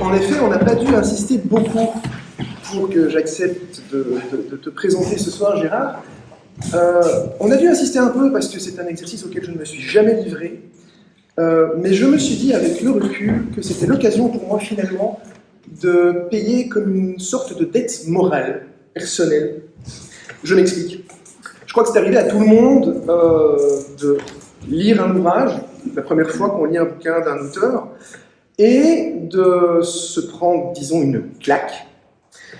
En effet, on n'a pas dû insister beaucoup pour que j'accepte de te présenter ce soir, Gérard. On a dû insister un peu parce que c'est un exercice auquel je ne me suis jamais livré, mais je me suis dit avec le recul que c'était l'occasion pour moi finalement de payer comme une sorte de dette morale, personnelle. Je m'explique. Je crois que c'est arrivé à tout le monde de lire un ouvrage, la première fois qu'on lit un bouquin d'un auteur, et de se prendre, disons, une claque,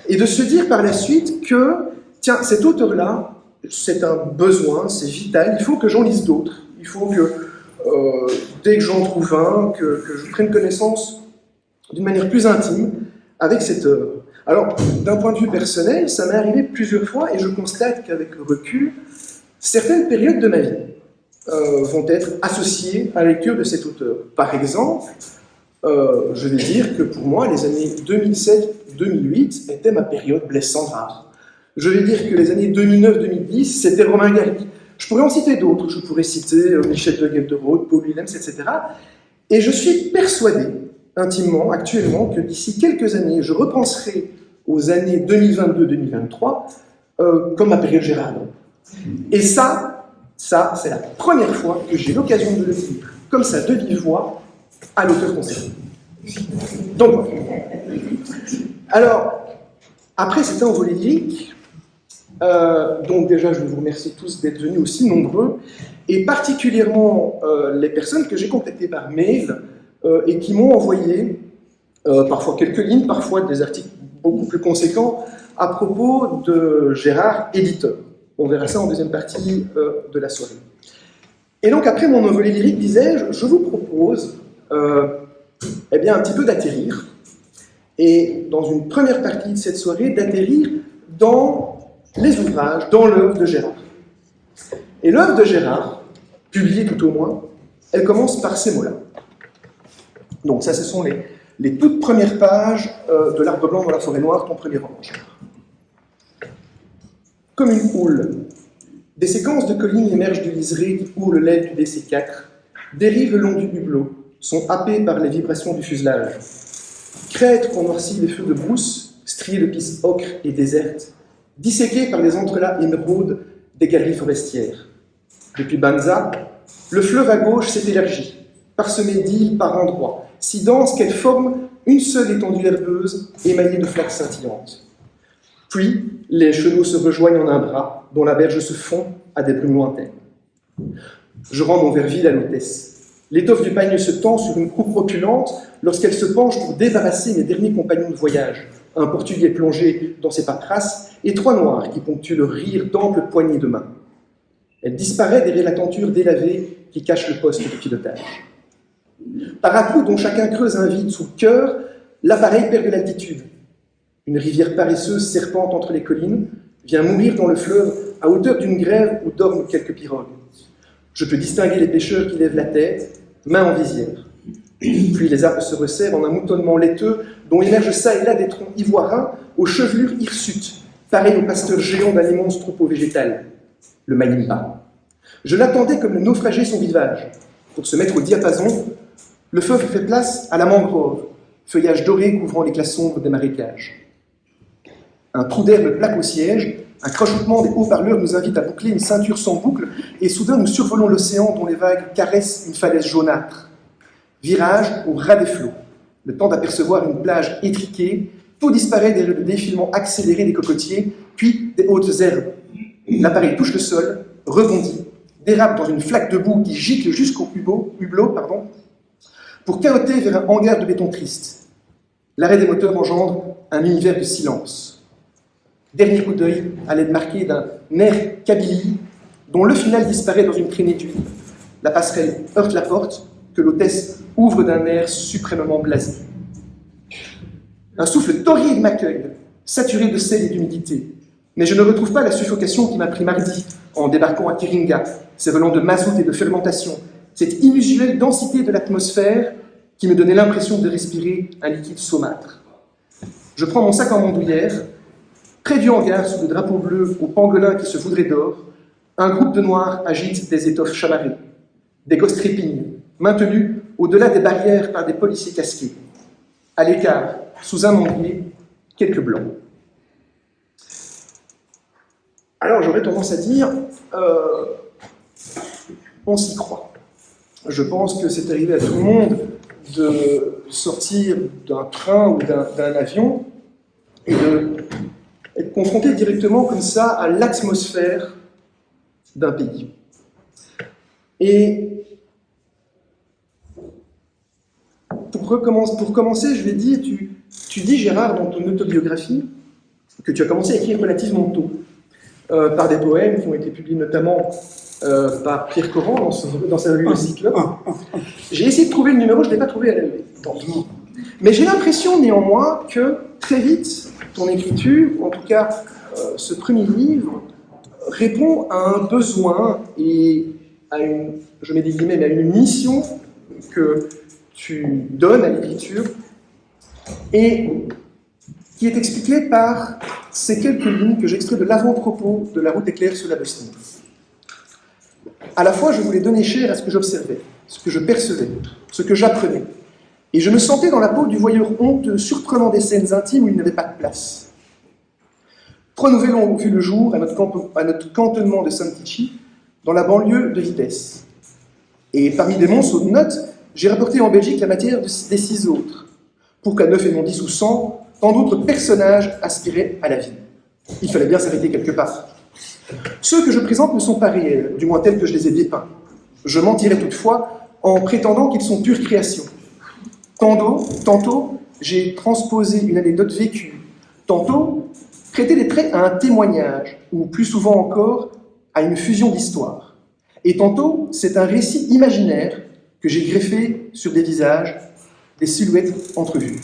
et de se dire par la suite que, tiens, cet auteur-là, c'est un besoin, c'est vital, il faut que j'en lise d'autres, il faut que, dès que j'en trouve un, que je prenne connaissance d'une manière plus intime avec cette œuvre. Alors, d'un point de vue personnel, ça m'est arrivé plusieurs fois, et je constate qu'avec le recul, certaines périodes de ma vie vont être associées à la lecture de cet auteur. Par exemple, je vais dire que pour moi, les années 2007-2008 étaient ma période Blaise Cendrars. Je vais dire que les années 2009-2010, c'était Romain Gary. Je pourrais en citer d'autres. Je pourrais citer Michel de Gelderode, Paul Willems, etc. Et je suis persuadé, intimement, actuellement, que d'ici quelques années, je repenserai aux années 2022-2023 comme ma période Gérard. Et ça, c'est la première fois que j'ai l'occasion de le dire, comme ça, de vive voix, à l'auteur concerné. Donc, alors, après cet envolé lyrique, donc déjà, je vous remercie tous d'être venus aussi nombreux, et particulièrement les personnes que j'ai contactées par mail et qui m'ont envoyé parfois quelques lignes, parfois des articles beaucoup plus conséquents à propos de Gérard, éditeur. On verra ça en deuxième partie de la soirée. Et donc, après mon envolé lyrique, disais-je, je vous propose eh bien, un petit peu d'atterrir, et dans une première partie de cette soirée, d'atterrir dans les ouvrages, dans l'œuvre de Gérard. Et l'œuvre de Gérard, publiée tout au moins, elle commence par ces mots-là. Donc ça, ce sont les toutes premières pages de L'Arbre blanc dans la forêt noire, ton premier roman, Gérard. Comme une houle, des séquences de collines émergent du liseré qui court le lait du DC4, dérivent le long du hublot, sont happés par les vibrations du fuselage. Crêtes qu'on noircit les feux de brousse, striées de pistes ocre et désertes, disséquées par les entrelacs émeraudes des galeries forestières. Depuis Banza, le fleuve à gauche s'est élargi, parsemé d'îles par endroits, si dense qu'elle forme une seule étendue herbeuse émaillée de flaques scintillantes. Puis, les chenaux se rejoignent en un bras, dont la berge se fond à des brumes lointaines. Je rends mon verre vide à l'hôtesse. L'étoffe du pagne se tend sur une croupe opulente lorsqu'elle se penche pour débarrasser mes derniers compagnons de voyage, un Portugais plongé dans ses paperasses et trois Noirs qui ponctuent le rire d'amples poignées de main. Elle disparaît derrière la tenture délavée qui cache le poste de pilotage. Par à-coups dont chacun creuse un vide sous le cœur, l'appareil perd de l'altitude. Une rivière paresseuse serpente entre les collines vient mourir dans le fleuve à hauteur d'une grève où dorment quelques pirogues. Je peux distinguer les pêcheurs qui lèvent la tête, main en visière. Puis les arbres se resserrent en un moutonnement laiteux dont émergent ça et là des troncs ivoirins aux chevelures hirsutes, pareils aux pasteurs géants d'un immense troupeau végétal, le Mayimba. Je l'attendais comme le naufragé son rivage. Pour se mettre au diapason, le feuve fait place à la mangrove, feuillage doré couvrant les classes sombres des marécages. Un trou d'air me plaque au siège, un crochotement des haut-parleurs nous invite à boucler une ceinture sans boucle, et soudain nous survolons l'océan dont les vagues caressent une falaise jaunâtre. Virage au ras des flots, le temps d'apercevoir une plage étriquée, tout disparaît derrière le défilement accéléré des cocotiers, puis des hautes herbes. L'appareil touche le sol, rebondit, dérape dans une flaque de boue qui gicle jusqu'au hublot, pour cahoter vers un hangar de béton triste. L'arrêt des moteurs engendre un univers de silence. Dernier coup d'œil à l'aide marquée d'un air Kabylie, dont le final disparaît dans une traînée d'huile. La passerelle heurte la porte, que l'hôtesse ouvre d'un air suprêmement blasé. Un souffle torride m'accueille, saturé de sel et d'humidité. Mais je ne retrouve pas la suffocation qui m'a pris mardi en débarquant à Kiringa, ces volants de mazout et de fermentation, cette inusuelle densité de l'atmosphère qui me donnait l'impression de respirer un liquide saumâtre. Je prends mon sac en bandoulière. Près du hangar, sous le drapeau bleu, au pangolin qui se voudrait d'or, un groupe de noirs agite des étoffes chamarrées. Des gosses trépignent, maintenus au-delà des barrières par des policiers casqués. À l'écart, sous un manguier, quelques blancs. Alors j'aurais tendance à dire, on s'y croit. Je pense que c'est arrivé à tout le monde de sortir d'un train ou d'un avion et d'être confronté directement comme ça à l'atmosphère d'un pays. Et pour commencer, je vais dire, tu dis, Gérard, dans ton autobiographie, que tu as commencé à écrire relativement tôt, par des poèmes qui ont été publiés notamment par Pierre Corran dans sa revue Le Cyclope. J'ai essayé de trouver le numéro, je ne l'ai pas trouvé à la levée. Mais j'ai l'impression néanmoins que très vite, ton écriture, en tout cas ce premier livre, répond à un besoin et à une, je mets des guillemets, mais à une mission que tu donnes à l'écriture et qui est expliquée par ces quelques lignes que j'extrais de l'avant-propos de La route éclair sur la Bosnie. À la fois, je voulais donner chair à ce que j'observais, ce que je percevais, ce que j'apprenais. Et je me sentais dans la peau du voyeur honteux, surprenant des scènes intimes où il n'avait pas de place. 3 nouvelles ont vu le jour à notre cantonnement de Santici, dans la banlieue de Vitesse. Et parmi des monceaux de notes, j'ai rapporté en Belgique la matière des 6 autres, pour qu'à 9 et non 10 ou 100, tant d'autres personnages aspiraient à la vie. Il fallait bien s'arrêter quelque part. Ceux que je présente ne sont pas réels, du moins tels que je les ai dépeints. Je mentirais toutefois en prétendant qu'ils sont pure création. Tantôt, j'ai transposé une anecdote vécue. Tantôt, prêté des traits à un témoignage, ou plus souvent encore, à une fusion d'histoires. Et tantôt, c'est un récit imaginaire que j'ai greffé sur des visages, des silhouettes entrevues.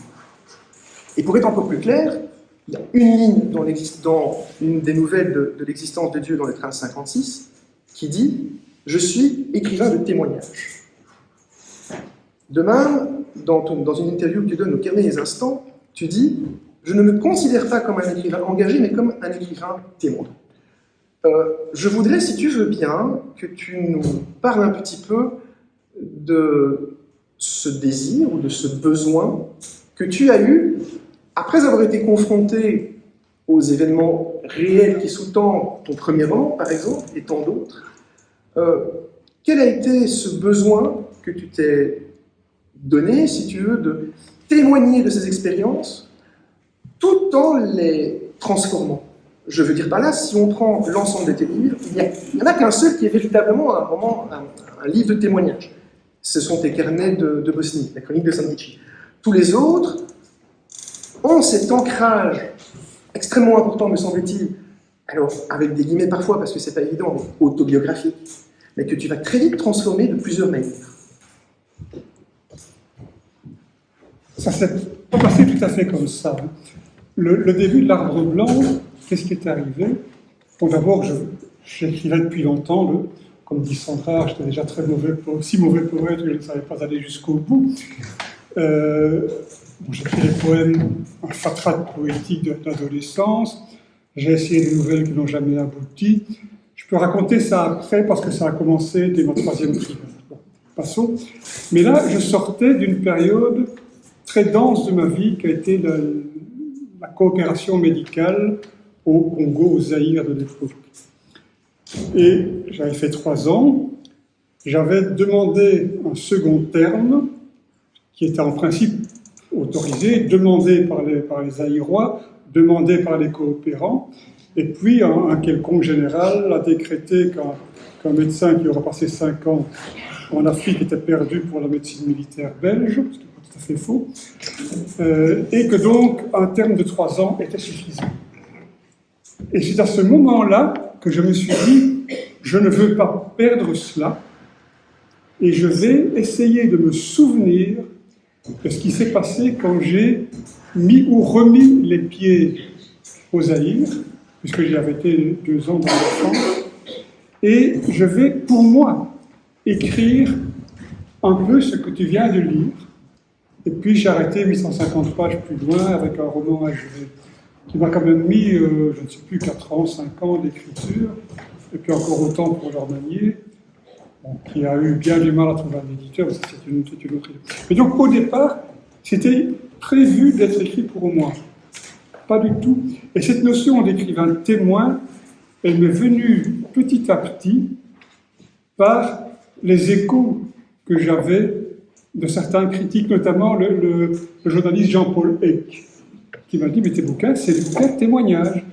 Et pour être encore plus clair, il y a une ligne dans une des nouvelles de l'existence de Dieu dans le train 56 qui dit « Je suis écrivain de témoignages ». Demain, dans une interview que tu donnes au Carnet des Instants, tu dis « Je ne me considère pas comme un écrivain engagé, mais comme un écrivain témoin ». Je voudrais, si tu veux bien, que tu nous parles un petit peu de ce désir ou de ce besoin que tu as eu après avoir été confronté aux événements réels qui sous-tendent ton premier roman, par exemple, et tant d'autres. Quel a été ce besoin que tu t'es donné, si tu veux, de témoigner de ces expériences tout en les transformant? Je veux dire par là, si on prend l'ensemble de tes livres, il n'y en a qu'un seul qui est véritablement un roman, un livre de témoignage. Ce sont tes carnets de Bosnie, la chronique de Santici. Tous les autres ont cet ancrage extrêmement important, me semble-t-il, alors avec des guillemets parfois, parce que c'est pas évident, mais autobiographique, mais que tu vas très vite transformer de plusieurs manières. Ça s'est pas passé tout à fait comme ça. Le début de l'Arbre Blanc, qu'est-ce qui est arrivé? Bon, d'abord, j'écrivais depuis longtemps, comme dit Sandra, j'étais déjà très mauvais, si mauvais poète que je ne savais pas aller jusqu'au bout. J'écris des poèmes, un fatras poétique d'adolescence. J'ai essayé des nouvelles qui n'ont jamais abouti. Je peux raconter ça après parce que ça a commencé dès ma 3e primaire. Bon, passons. Mais là, je sortais d'une période très dense de ma vie qui a été la coopération médicale au Congo, au Zaïre de l'époque. Et j'avais fait 3 ans. J'avais demandé un second terme qui était en principe autorisé, demandé par les Zaïrois, demandé par les coopérants, et puis un quelconque général a décrété qu'un médecin qui aurait passé 5 ans en Afrique était perdu pour la médecine militaire belge, ce qui n'est pas tout à fait faux, et que donc un terme de 3 ans était suffisant. Et c'est à ce moment-là que je me suis dit, je ne veux pas perdre cela, et je vais essayer de me souvenir de ce qui s'est passé quand j'ai mis ou remis les pieds au Zaïre, puisque j'y avais été 2 ans dans l'enfance, et je vais, pour moi, écrire un peu ce que tu viens de lire, et puis j'ai arrêté 850 pages plus loin avec un roman achevé, qui m'a quand même mis, je ne sais plus, 4 ans, 5 ans d'écriture, et puis encore autant pour Jordanier, qui a eu bien du mal à trouver un éditeur, parce que c'est une autre idée. Mais donc, au départ, c'était prévu d'être écrit pour moi. Pas du tout. Et cette notion d'écrivain témoin, elle m'est venue petit à petit par les échos que j'avais de certains critiques, notamment le journaliste Jean-Paul Eck, qui m'a dit « Mais tes bouquins, c'est des bouquins de témoignages ».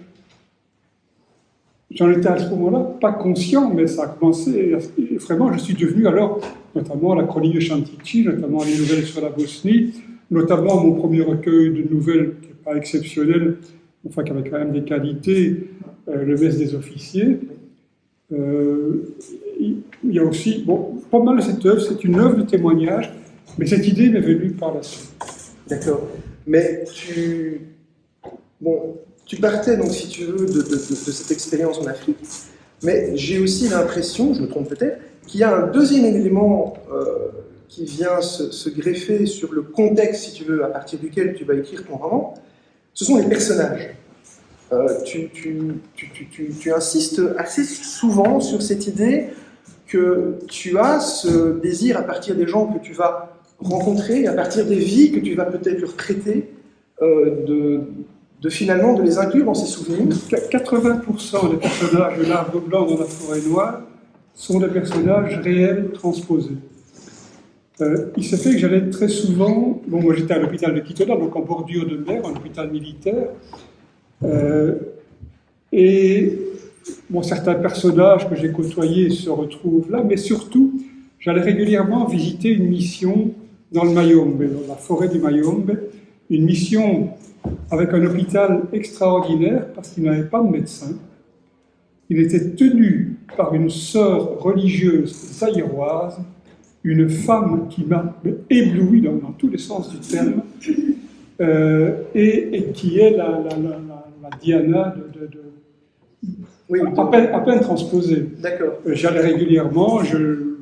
J'en étais à ce moment-là pas conscient, mais ça a commencé, et vraiment je suis devenu alors, notamment la chronique de Chantici, notamment les nouvelles sur la Bosnie, notamment mon premier recueil de nouvelles, qui n'est pas exceptionnel, enfin qui avait quand même des qualités, Le Mess des officiers. Il y a aussi, bon, pas mal de cette œuvre, c'est une œuvre de témoignage, mais cette idée m'est venue par la suite. D'accord. Mais tu partais, donc, si tu veux, de cette expérience en Afrique, mais j'ai aussi l'impression, je me trompe peut-être, qu'il y a un deuxième élément qui vient se greffer sur le contexte, si tu veux, à partir duquel tu vas écrire ton roman. Ce sont les personnages. Tu insistes assez souvent sur cette idée que tu as ce désir, à partir des gens que tu vas rencontrer, à partir des vies que tu vas peut-être leur prêter, finalement de les inclure dans ces souvenirs. 80% des personnages de l'Arbre blanc dans la forêt noire sont des personnages réels transposés. Il se fait que j'allais très souvent, bon, moi j'étais à l'hôpital de Kitona, donc en bordure de mer, un hôpital militaire, et bon, certains personnages que j'ai côtoyés se retrouvent là, mais surtout, j'allais régulièrement visiter une mission dans le Mayombe, dans la forêt du Mayombe, une mission avec un hôpital extraordinaire parce qu'il n'avait pas de médecin. Il était tenu par une sœur religieuse zaïroise, une femme qui m'a ébloui dans tous les sens du terme, et qui est la Diana oui, à peine transposée. D'accord. J'allais régulièrement, je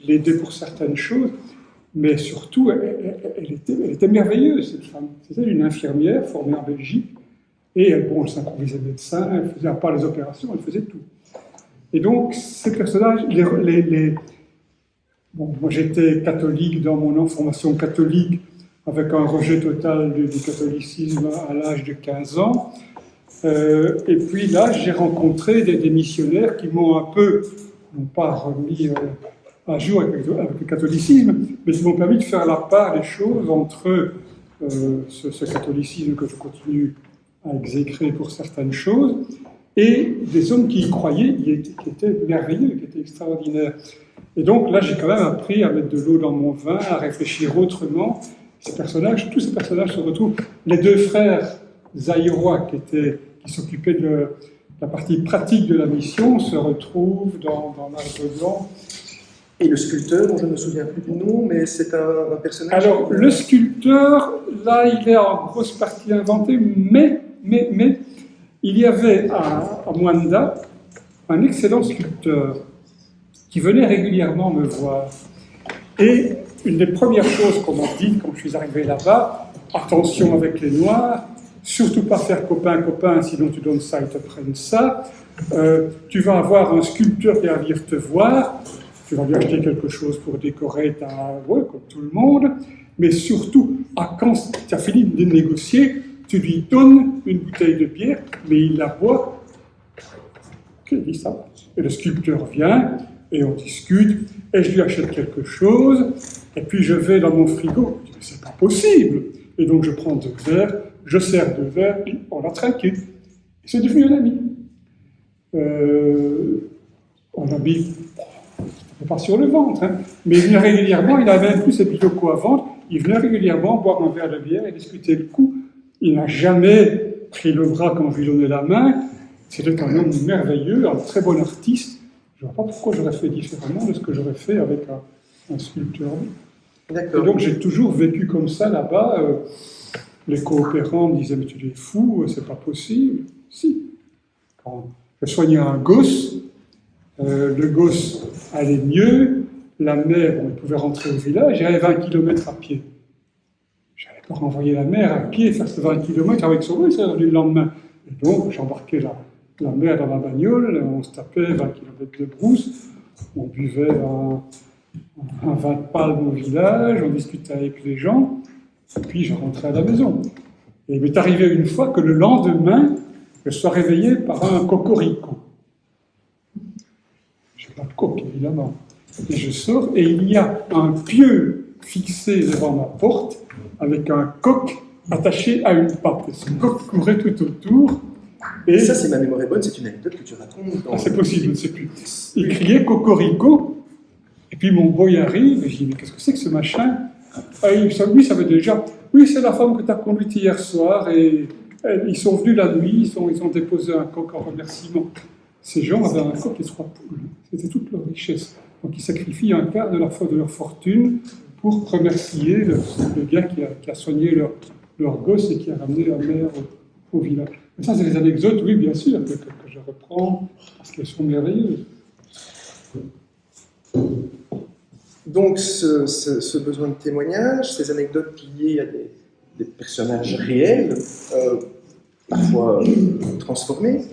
l'aidais pour certaines choses, mais surtout, elle était merveilleuse, cette femme. C'était une infirmière formée en Belgique, et elle s'improvisait médecin, elle faisait, à part les opérations, elle faisait tout. Et donc, ces personnages, moi j'étais catholique dans mon formation catholique, avec un rejet total du catholicisme à l'âge de 15 ans. Et puis là, j'ai rencontré des missionnaires qui m'ont un peu, non pas remis à jour avec le catholicisme, mais qui m'ont permis de faire la part des choses entre ce catholicisme que je continue à exécrer pour certaines choses, et des hommes qui y croyaient, qui étaient merveilleux, qui étaient extraordinaires. Et donc là, j'ai quand même appris à mettre de l'eau dans mon vin, à réfléchir autrement. Tous ces personnages se retrouvent. Les deux frères zaïrois qui s'occupaient de la partie pratique de la mission se retrouvent dans l'Arbre blanc. Et le sculpteur, dont je ne me souviens plus du nom, mais c'est un personnage... Alors, le sculpteur, là, il est en grosse partie inventé, mais il y avait à Mwanda un excellent sculpteur qui venait régulièrement me voir. Et une des premières choses qu'on m'a dit quand je suis arrivé là-bas, attention avec les Noirs, surtout pas faire copain-copain, sinon tu donnes ça, ils te prennent ça. Tu vas avoir un sculpteur qui va venir te voir, tu vas lui acheter quelque chose pour décorer comme tout le monde, mais surtout, quand tu as fini de négocier, tu lui donnes une bouteille de bière, mais il la boit. Qui dit ça? Et le sculpteur vient, et on discute, et je lui achète quelque chose, et puis je vais dans mon frigo. Je dis, mais c'est pas possible. Et donc je prends 2 verres, je sers 2 verres, et on l'a trinqué. Et c'est devenu un ami. On a mis, pas sur le ventre, hein, mais il venait régulièrement, il avait même plus ses bijoux à vendre, il venait régulièrement boire un verre de bière et discuter le coup. Il n'a jamais pris le bras quand je lui donnais la main. C'était un homme merveilleux, un très bon artiste. Je ne vois pas pourquoi j'aurais fait différemment de ce que j'aurais fait avec un sculpteur. D'accord. Et donc j'ai toujours vécu comme ça là-bas. Les coopérants me disaient « mais tu es fou, c'est pas possible ». Si. Quand je soignais un gosse, le gosse allait mieux, la mère, on pouvait rentrer au village, j'avais 20 km à pied. Je n'allais pas renvoyer la mère à pied, faire ces 20 km avec son gosse le lendemain. Et donc j'embarquais la mère dans la bagnole, on se tapait 20 km de brousse, on buvait un vin de palme au village, on discutait avec les gens, Et puis je rentrais à la maison. Et il m'est arrivé une fois que le lendemain, je sois réveillé par un cocorico. Je n'ai pas de coq, évidemment. Et je sors, et il y a un pieu fixé devant ma porte, avec un coq attaché à une patte. Et ce coq courait tout autour. Et ça, c'est ma mémoire est bonne, c'est une anecdote que tu racontes dans... c'est possible, je ne sais plus. Il criait cocorico, et puis mon boy arrive, et je dis, mais qu'est-ce que c'est que ce machin? Lui, ça veut déjà... Oui, c'est la femme que tu as conduite hier soir, et ils sont venus la nuit, ils ont déposé un coq en remerciement. Ces gens avaient un coq et 3 poules. C'était toute leur richesse. Donc ils sacrifient un quart de leur fortune pour remercier le gars qui a soigné leur gosse et qui a ramené la mère au village. Mais ça, c'est des anecdotes, oui, bien sûr, que je reprends, parce qu'elles sont merveilleuses. Donc, ce besoin de témoignage, ces anecdotes liées à des personnages réels, parfois transformés.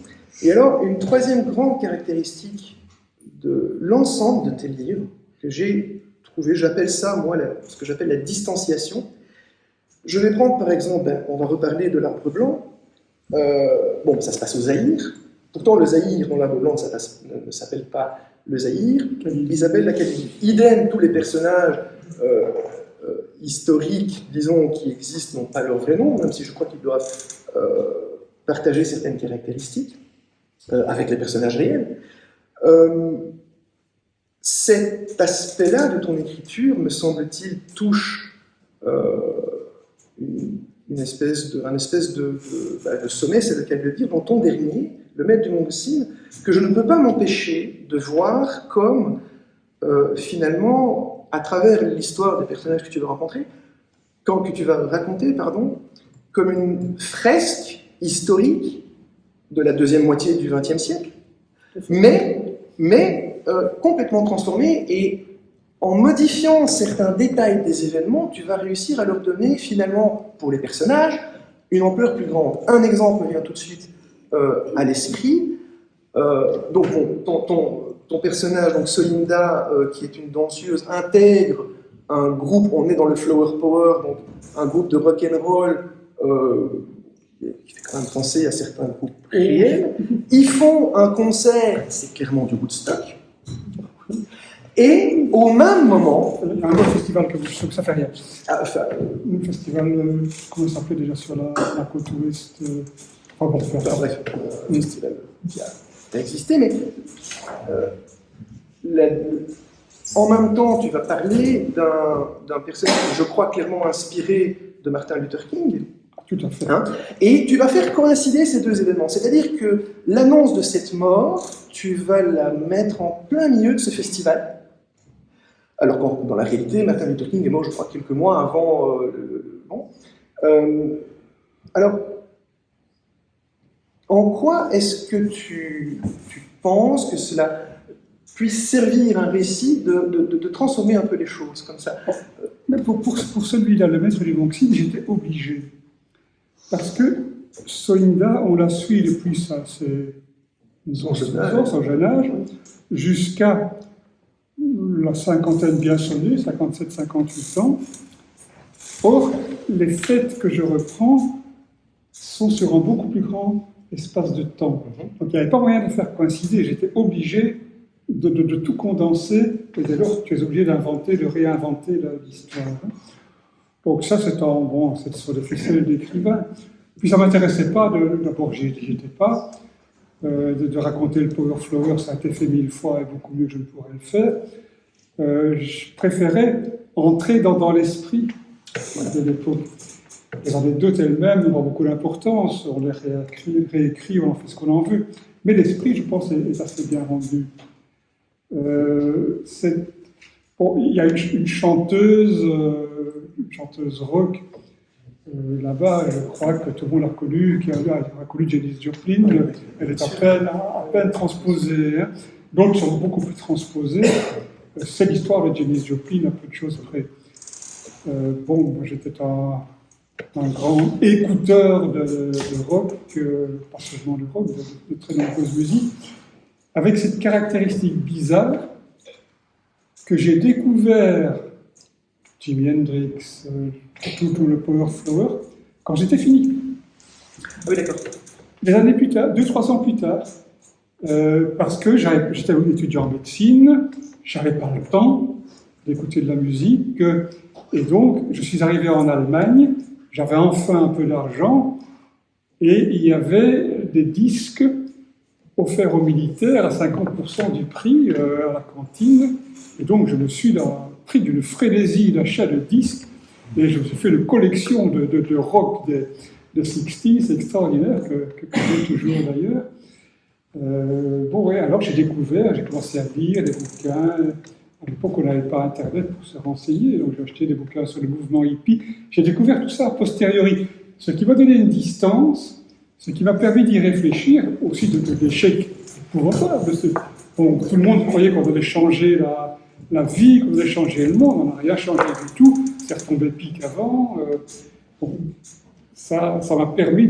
Et alors, une troisième grande caractéristique de l'ensemble de tes livres, que j'ai trouvé, j'appelle ça, moi, ce que j'appelle la distanciation. Je vais prendre, par exemple, on va reparler de l'Arbre blanc. Bon, ça se passe au Zaïre. Pourtant, le Zaïre, dans l'Arbre blanc, ça ne s'appelle pas le Zaïre, il s'appelle la Kabylie. Idem, tous les personnages historiques, disons, qui existent, n'ont pas leur vrai nom, même si je crois qu'ils doivent partager certaines caractéristiques avec les personnages réels. Cet aspect-là de ton écriture, me semble-t-il, touche un espèce de sommet, c'est le cas de le dire, dans ton dernier, Le Maître du monde Cime, que je ne peux pas m'empêcher de voir comme, finalement, à travers l'histoire des personnages que tu vas raconter, comme une fresque historique de la deuxième moitié du XXe siècle, mais complètement transformée, et en modifiant certains détails des événements, tu vas réussir à leur donner, finalement, pour les personnages, une ampleur plus grande. Un exemple me vient tout de suite à l'esprit. Donc, ton personnage, donc Solinda, qui est une danseuse, intègre un groupe, on est dans le Flower Power, donc un groupe de rock'n'roll qui fait quand même penser à certains groupes réels. Ils font un concert, c'est clairement du Woodstock. Et au même moment... Il y a un autre festival que ça fait rien. Un festival, comment ça s'appelait déjà sur la côte ouest bref, un festival qui a existé, mais en même temps, tu vas parler d'un personnage, je crois, clairement inspiré de Martin Luther King. Tout à fait. Et tu vas faire coïncider ces deux événements. C'est-à-dire que l'annonce de cette mort, tu vas la mettre en plein milieu de ce festival. Alors que dans la réalité, Martin Luther King est mort, je crois, quelques mois avant alors, en quoi est-ce que tu penses que cela puisse servir un récit de transformer un peu les choses comme ça? Mais pour celui-là, Le Maître du monde Cime, j'étais obligé. Parce que Solinda, on la suit depuis son jeune âge, jusqu'à la cinquantaine bien sonnée, 57-58 ans. Or, les faits que je reprends sont sur un beaucoup plus grand espace de temps. Donc il n'y avait pas moyen de faire coïncider, j'étais obligé de tout condenser, et dès lors tu es obligé de réinventer l'histoire. Donc ça, c'est sur des ficelles d'écrivain. Puis ça ne m'intéressait pas, d'abord j'y étais pas, de raconter le Power Flower, ça a été fait 1000 fois et beaucoup mieux que je ne pourrais le faire. Je préférais entrer dans l'esprit de l'époque. Les anecdotes elles-mêmes n'ont pas beaucoup d'importance, on les réécrit, on en fait ce qu'on en veut. Mais l'esprit, je pense, est assez bien rendu. Il y a une chanteuse rock là-bas, je crois que tout le monde l'a connue, qui a connu Janis Joplin. Elle est à peine transposée. D'autres sont beaucoup plus transposées. C'est l'histoire de Janis Joplin, un peu de choses près. Moi j'étais un grand écouteur de rock, pas seulement de rock, de très nombreuses musiques, avec cette caractéristique bizarre que j'ai découvert Jimi Hendrix, tout le Power Flower, quand j'étais fini. Ah oui, d'accord. Des années plus tard, 2-3 ans plus tard, parce que j'étais étudiant en médecine, j'avais pas le temps d'écouter de la musique, et donc je suis arrivé en Allemagne, j'avais enfin un peu d'argent, et il y avait des disques offerts aux militaires à 50% du prix à la cantine, et donc je me suis pris d'une frénésie d'achat de disques, et je me suis fait une collection de rock de 60s extraordinaire, que j'ai toujours d'ailleurs. Bon, ouais, alors j'ai commencé à lire des bouquins. À l'époque, on n'avait pas Internet pour se renseigner, donc j'ai acheté des bouquins sur le mouvement hippie. J'ai découvert tout ça a posteriori, ce qui m'a donné une distance, ce qui m'a permis d'y réfléchir, aussi de l'échec épouvantable. Bon, tout le monde croyait qu'on devait changer la vie, qu'on devait changer le monde, on n'a rien changé du tout, c'est retombé pire qu'avant. Bon, ça m'a permis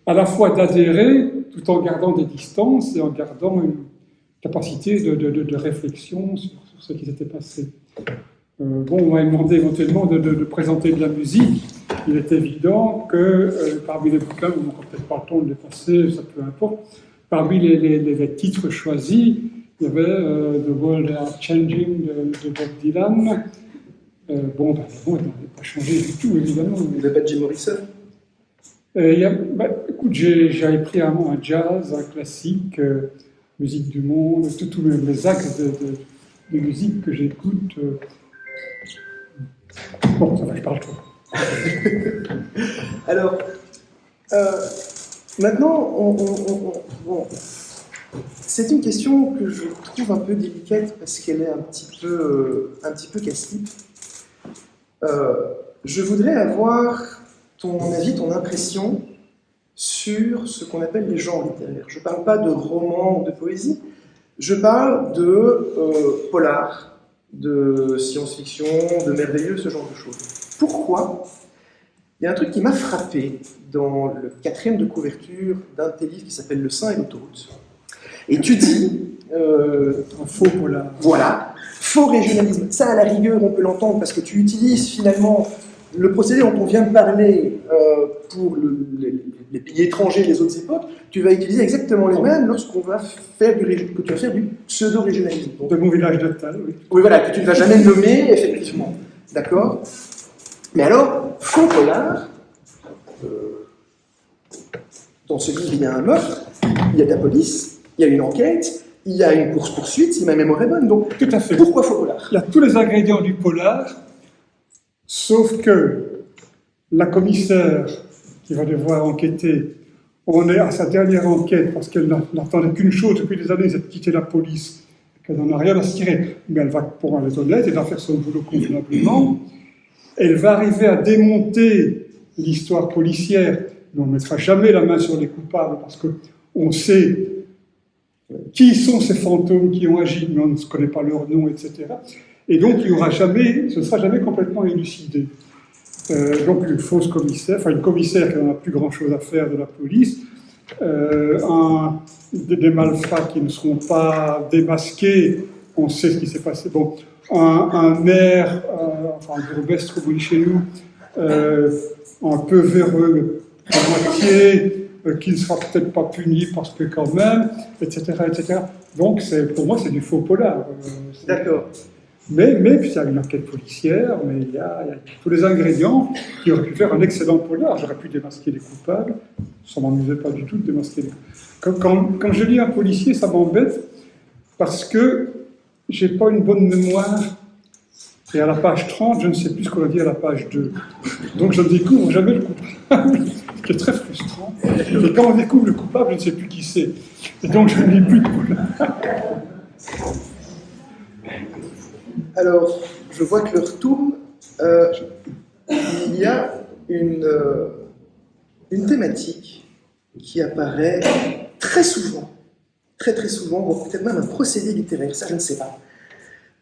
à la fois d'adhérer, tout en gardant des distances et en gardant une capacité de réflexion sur ce qui s'était passé. Bon, on m'a demandé éventuellement de présenter de la musique. Il est évident que parmi les bouquins, on n'aura peut-être pas le temps de les passer, ça peu importe, parmi les titres choisis, il y avait The World Are Changing de Bob Dylan. Bon, il n'avait pas changé du tout, évidemment. Il n'y avait pas de Jim Morrison? Écoute, j'ai pris un jazz, un classique, musique du monde, tous les axes de musique que j'écoute. Bon, ça va, je parle trop. Alors, maintenant, bon, c'est une question que je trouve un peu délicate parce qu'elle est un petit peu casse-pipe. Je voudrais avoir ton avis, ton impression sur ce qu'on appelle les genres littéraires. Je ne parle pas de romans ou de poésie, je parle de polar, de science-fiction, de merveilleux, ce genre de choses. Pourquoi? Il y a un truc qui m'a frappé dans le 4e de couverture d'un de tes livres qui s'appelle Le Sein et l'autoroute. Et tu dis... un faux polar. Voilà, faux régionalisme. Ça, à la rigueur, on peut l'entendre parce que tu utilises finalement le procédé dont on vient de parler pour les pays étrangers, les autres époques. Tu vas utiliser exactement les mêmes lorsqu'on va faire du pseudo-régionalisme. De mon village natal, oui. Oui, voilà, que tu ne vas jamais nommer, effectivement. D'accord? Mais alors, faux polar, dans ce livre, il y a un meurtre, il y a de la police, il y a une enquête, il y a une course-poursuite, si ma mémoire est bonne. Donc, tout à fait. Pourquoi faux polar? Il y a tous les ingrédients du polar, sauf que la commissaire qui va devoir enquêter, on est à sa dernière enquête parce qu'elle n'attendait qu'une chose depuis des années, c'est de quitter la police, qu'elle n'en a rien à se tirer. Mais elle va, pour être honnête, elle va faire son boulot convenablement. Elle va arriver à démonter l'histoire policière, mais on ne mettra jamais la main sur les coupables parce qu'on sait qui sont ces fantômes qui ont agi, mais on ne connaît pas leur nom, etc. Et donc, ce ne sera jamais complètement élucidé. Donc, une fausse commissaire, enfin une commissaire qui n'en a plus grand-chose à faire de la police, des malfrats qui ne seront pas démasqués, on sait ce qui s'est passé. Bon, un maire, enfin un bourgmestre chez nous, un peu véreux, à moitié, qui ne sera peut-être pas puni parce que quand même, etc. etc. Donc, pour moi, c'est du faux polar. D'accord. Mais puis il y a une enquête policière, mais il y a tous les ingrédients qui auraient pu faire un excellent polar. J'aurais pu démasquer les coupables, ça ne m'amusait pas du tout de démasquer les coupables. Quand je lis un policier, ça m'embête parce que je n'ai pas une bonne mémoire. Et à la page 30, je ne sais plus ce qu'on a dit à la page 2. Donc je ne découvre jamais le coupable, ce qui est très frustrant. Et quand on découvre le coupable, je ne sais plus qui c'est. Et donc je ne lis plus de polar. Alors, je vois que l'heure tourne. Il y a une thématique qui apparaît très souvent, très souvent, voire peut-être même un procédé littéraire, ça je ne sais pas.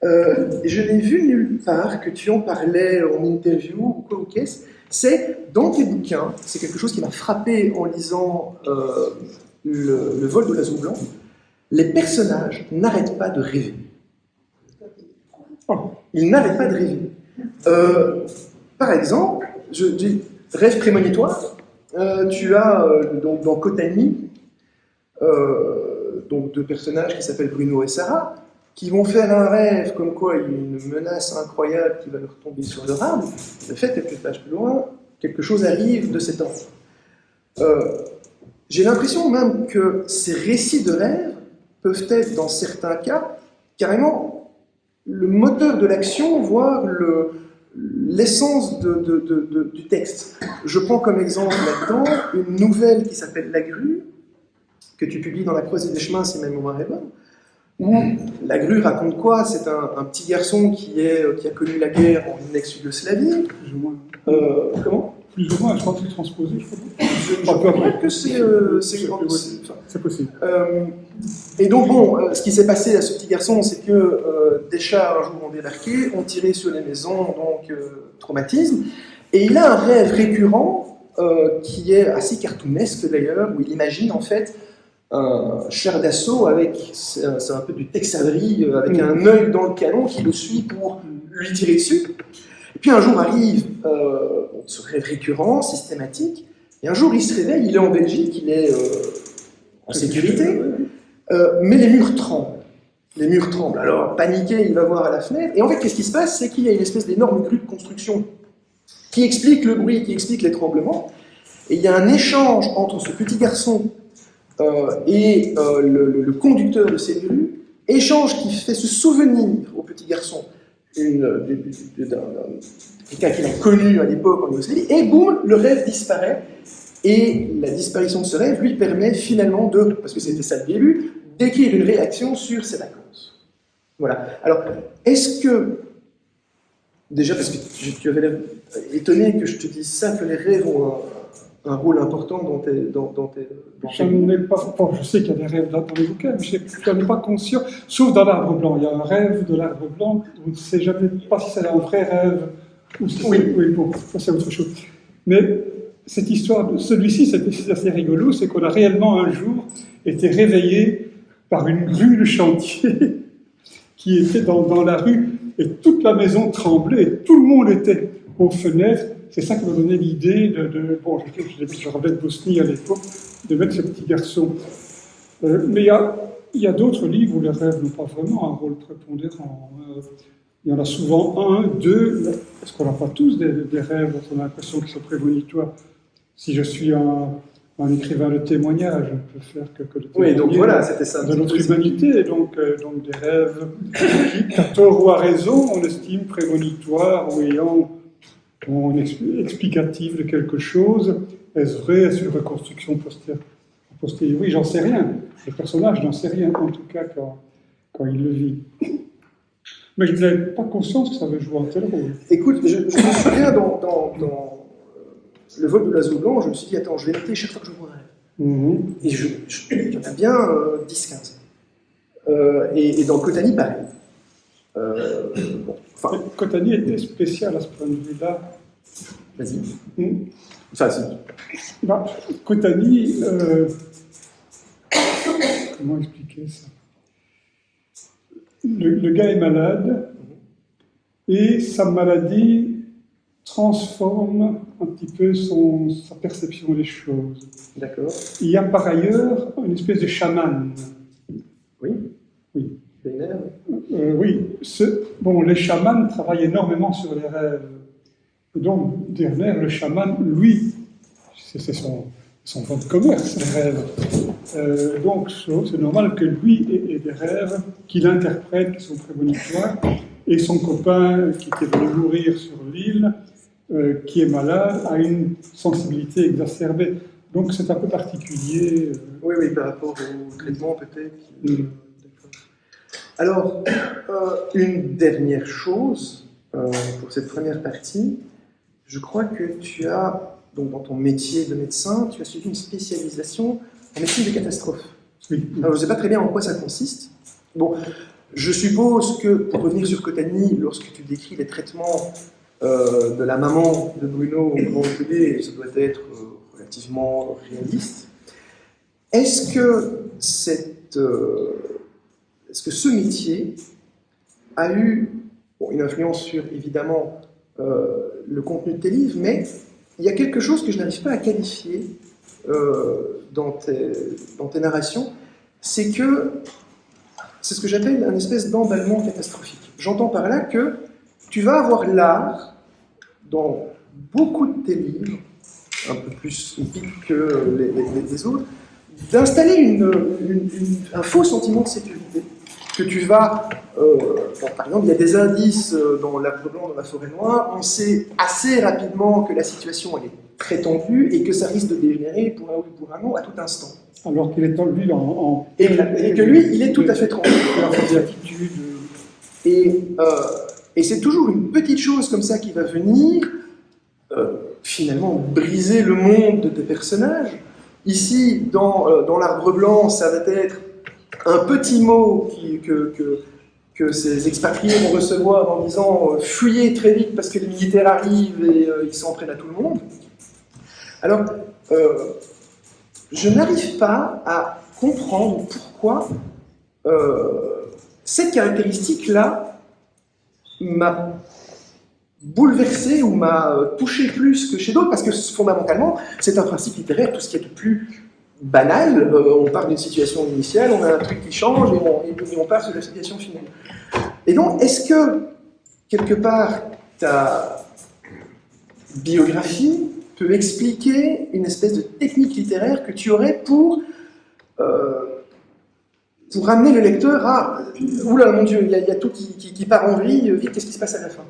Je n'ai vu nulle part que tu en parlais en interview ou quoi ou qu'est-ce. C'est dans tes bouquins, c'est quelque chose qui m'a frappé en lisant le vol de l'oiseau blanc. Les personnages n'arrêtent pas de rêver. Ils n'arrêtent pas de rêver. Par exemple, je dis rêve prémonitoire. Tu as donc dans Kotani donc deux personnages qui s'appellent Bruno et Sarah, qui vont faire un rêve comme quoi il y a une menace incroyable qui va leur tomber sur leur âme. De fait, quelques pages plus loin, quelque chose arrive de cet ordre. J'ai l'impression même que ces récits de rêve peuvent être, dans certains cas, carrément le moteur de l'action, voire l'essence du texte. Je prends comme exemple là-dedans une nouvelle qui s'appelle La Grue, que tu publies dans La Croisée des Chemins, si ma mémoire est bonne, où La Grue raconte quoi? C'est un petit garçon qui a connu la guerre en ex-Yougoslavie. Plus ou moins. Comment? Plus ou moins, je crois que c'est transposé. Je crois que c'est possible. Et donc, bon, ce qui s'est passé à ce petit garçon, c'est que des chars un jour ont débarqué, ont tiré sur les maisons, donc traumatisme. Et il a un rêve récurrent qui est assez cartoonesque d'ailleurs, où il imagine en fait un char d'assaut avec, c'est un peu du Tex Avery, avec un œil dans le canon qui le suit pour lui tirer dessus. Et puis un jour arrive ce rêve récurrent, systématique, et un jour il se réveille, il est en Belgique, il est en sécurité, mais les murs tremblent. Les murs tremblent. Alors, paniqué, il va voir à la fenêtre, et en fait, qu'est-ce qui se passe? C'est qu'il y a une espèce d'énorme grue de construction qui explique le bruit, qui explique les tremblements, et il y a un échange entre ce petit garçon et le conducteur de ces grues, échange qui fait se souvenir au petit garçon quelqu'un qu'il a connu à l'époque en Yougoslavie, et boum, le rêve disparaît, et la disparition de ce rêve lui permet finalement parce que c'était ça le début, d'écrire une réaction sur ses vacances. Voilà. Alors, est-ce que, déjà parce que tu avais l'air étonné que je te dise ça, que les rêves ont un rôle important dans tes... Je sais qu'il y a des rêves dans les bouquins, mais je n'en ai pas conscient, sauf dans l'Arbre Blanc. Il y a un rêve de l'Arbre Blanc, on ne sait jamais pas si c'est un vrai rêve, ou si oui, bon, ça c'est autre chose. Mais cette histoire, celui-ci, c'est assez rigolo, c'est qu'on a réellement un jour été réveillé par une grue de chantier qui était dans la rue, et toute la maison tremblait, et tout le monde était aux fenêtres. C'est ça qui m'a donné l'idée bon, je revenais de Bosnie à l'époque, de mettre ce petit garçon. Mais il y a d'autres livres où les rêves n'ont pas vraiment un rôle prépondérant. Il y en a souvent un, deux, parce qu'on n'a pas tous des rêves dont on a l'impression qu'ils sont prémonitoires. Si je suis un écrivain de témoignage, je ne peux faire que le témoigner donc voilà, c'était ça, de notre humanité, et donc des rêves qui, à tort ou à raison, on estime prémonitoires ou ayant explicative de quelque chose. Est-ce vrai? Est-ce une reconstruction postérieure? Oui, j'en sais rien. Le personnage n'en sait rien, en tout cas quand il le vit. Mais je n'avais pas conscience que ça avait joué un tel rôle. Écoute, je me souviens dans Le vol de l'oiseau blanc, je me suis dit, attends, je vais noter chaque fois que je vois un rêve. Et il y en a bien 10-15. Et dans Kotani, pareil. Kotani était spécial à ce point de vue-là. Vas-y. Enfin, si. Kotani, comment expliquer ça? Le gars est malade, et sa maladie transforme un petit peu sa perception des choses. D'accord. Il y a par ailleurs une espèce de chaman. Oui. Oui. Oui. Les chamans travaillent énormément sur les rêves. Et donc, Derner, le chaman, lui, c'est son fonds de commerce, les rêves. Donc, c'est normal que lui ait des rêves qu'il interprète, qui sont prémonitoires, et son copain, qui était venu mourir sur l'île, qui est malade, a une sensibilité exacerbée. Donc, c'est un peu particulier. Oui, par rapport au traitement, peut-être. Alors, une dernière chose pour cette première partie. Je crois que tu as, donc dans ton métier de médecin, tu as suivi une spécialisation en médecine des catastrophes. Oui. Alors, je ne sais pas très bien en quoi ça consiste. Bon, je suppose que, pour revenir sur Kotani, lorsque tu décris les traitements de la maman de Bruno au grand télé, ça doit être relativement réaliste. Est-ce que ce métier a eu une influence sur, évidemment, le contenu de tes livres, mais il y a quelque chose que je n'arrive pas à qualifier dans tes narrations, c'est ce que j'appelle un espèce d'emballement catastrophique. J'entends par là que tu vas avoir l'art, dans beaucoup de tes livres, un peu plus épiques que les autres, d'installer un faux sentiment de sécurité, que tu vas, par exemple, il y a des indices dans l'arbre blanc, dans la forêt noire, on sait assez rapidement que la situation elle est très tendue et que ça risque de dégénérer pour un ou pour un non à tout instant. Alors qu'il est tendu et que lui, il est tout à fait tranquille. Et c'est toujours une petite chose comme ça qui va venir, finalement, briser le monde de tes personnages. Ici, dans l'arbre blanc, ça va être un petit mot que ces expatriés vont recevoir en disant « fuyez très vite parce que les militaires arrivent et ils s'en prennent à tout le monde ». Alors, je n'arrive pas à comprendre pourquoi cette caractéristique-là m'a bouleversé ou m'a touché plus que chez d'autres, parce que fondamentalement, c'est un principe littéraire, tout ce qui est de plus banal, on part d'une situation initiale, on a un truc qui change et on part sur la situation finale. Et donc, est-ce que, quelque part, ta biographie peut expliquer une espèce de technique littéraire que tu aurais pour amener le lecteur à « Oula, mon Dieu, il y a tout qui part en vrille, vite, qu'est-ce qui se passe à la fin ?»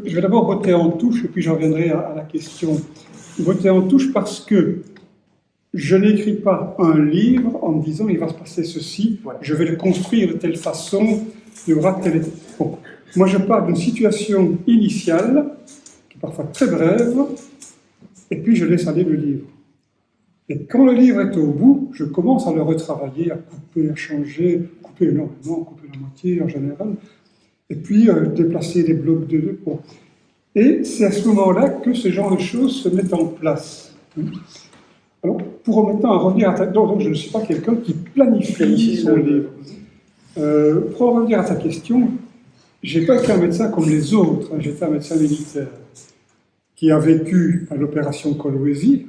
Je vais d'abord botter en touche, et puis j'en reviendrai à la question. Botter en touche parce que je n'écris pas un livre en me disant « il va se passer ceci, ouais. Je vais le construire de telle façon, il y aura tel... » Bon. Moi, je pars d'une situation initiale, qui est parfois très brève, et puis je laisse aller le livre. Et quand le livre est au bout, je commence à le retravailler, à couper, à changer, couper énormément, couper la moitié en général, et puis déplacer des blocs de deux. Bon. Et c'est à ce moment-là que ce genre de choses se mettent en place. Alors, pour maintenant en revenir à ta... Donc, je ne suis pas quelqu'un qui planifie son livre. Pour en revenir à ta question, je n'ai pas été un médecin comme les autres, j'étais un médecin militaire qui a vécu à l'opération Kolwezi,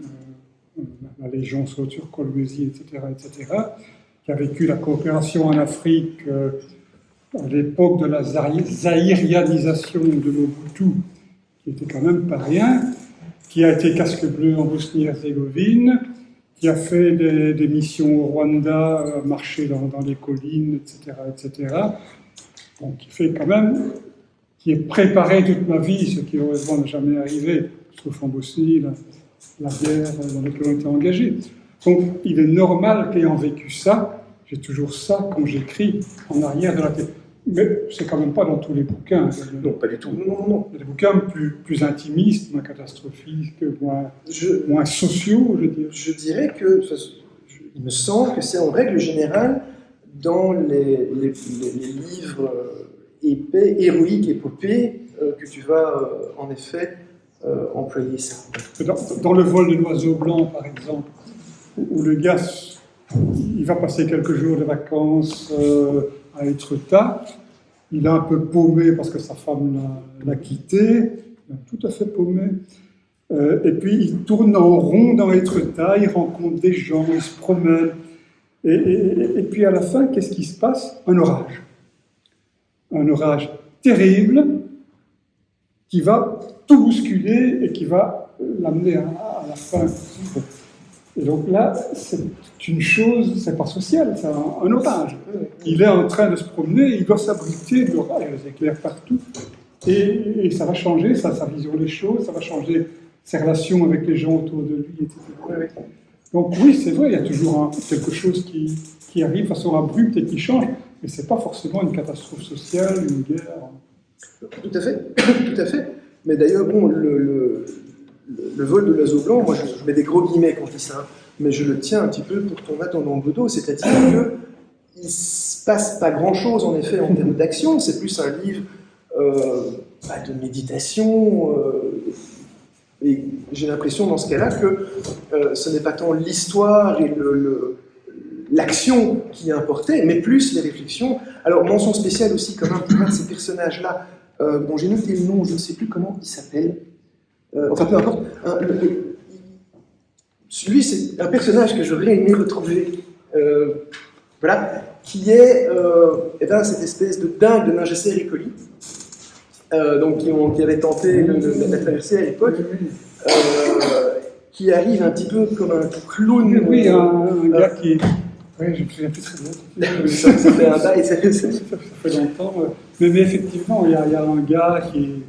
la Légion sur Kolwezi, etc., qui a vécu la coopération en Afrique à l'époque de la zaïrianisation de Mobutu, qui était quand même pas rien, qui a été casque bleu en Bosnie-Herzégovine, qui a fait des missions au Rwanda, marché dans les collines, etc. Bon, qui fait quand même, qui est préparé toute ma vie, ce qui heureusement n'est jamais arrivé, sauf en Bosnie, la guerre dans laquelle on était engagé. Donc, il est normal qu'ayant vécu ça, j'ai toujours ça quand j'écris en arrière de la tête. Mais c'est quand même pas dans tous les bouquins. Non, pas du tout. Non. Il y a des bouquins plus intimistes, moins catastrophiques, moins sociaux, je dirais. Je dirais que, il me semble que c'est en règle générale dans les livres épais, héroïques, épopées, que tu vas en effet employer ça. Dans Le vol de l'oiseau blanc, par exemple, où le gars, il va passer quelques jours de vacances à Étretat, il est un peu paumé parce que sa femme l'a quitté, tout à fait paumé, et puis il tourne en rond dans Étretat, il rencontre des gens, il se promène, et puis à la fin, qu'est-ce qui se passe? Un orage terrible qui va tout bousculer et qui va l'amener à la fin. Et donc là, c'est une chose, c'est pas social, c'est un orage. Il est en train de se promener, il doit s'abriter de l'orage, il y a des éclairs partout. Et ça va changer sa vision des choses, ça va changer ses relations avec les gens autour de lui, etc. Donc oui, c'est vrai, il y a toujours quelque chose qui arrive de façon abrupte et qui change, mais c'est pas forcément une catastrophe sociale, une guerre. Tout à fait, tout à fait. Mais d'ailleurs, bon, le vol de l'oiseau blanc, moi je mets des gros guillemets quand je dis ça, mais je le tiens un petit peu pour ton attendant de dos, c'est-à-dire qu'il ne se passe pas grand-chose en effet en termes d'action, c'est plus un livre de méditation, et j'ai l'impression dans ce cas-là que ce n'est pas tant l'histoire et l'action qui est importée, mais plus les réflexions. Alors mention spéciale aussi quand même pour un de ces personnages-là, dont j'ai noté le nom, je ne sais plus comment il s'appelle. Enfin, peu importe. Lui, c'est un personnage que j'aurais aimé retrouver. Voilà, qui est cette espèce de dingue de Ningesser et Colli, donc qui avait tenté la traversée à l'époque, qui arrive un petit peu comme un clown. Oui, un gars qui... Oui, je me souviens plus très bien. Ça fait un bail, ça fait longtemps. Mais effectivement, il y a un gars qui est une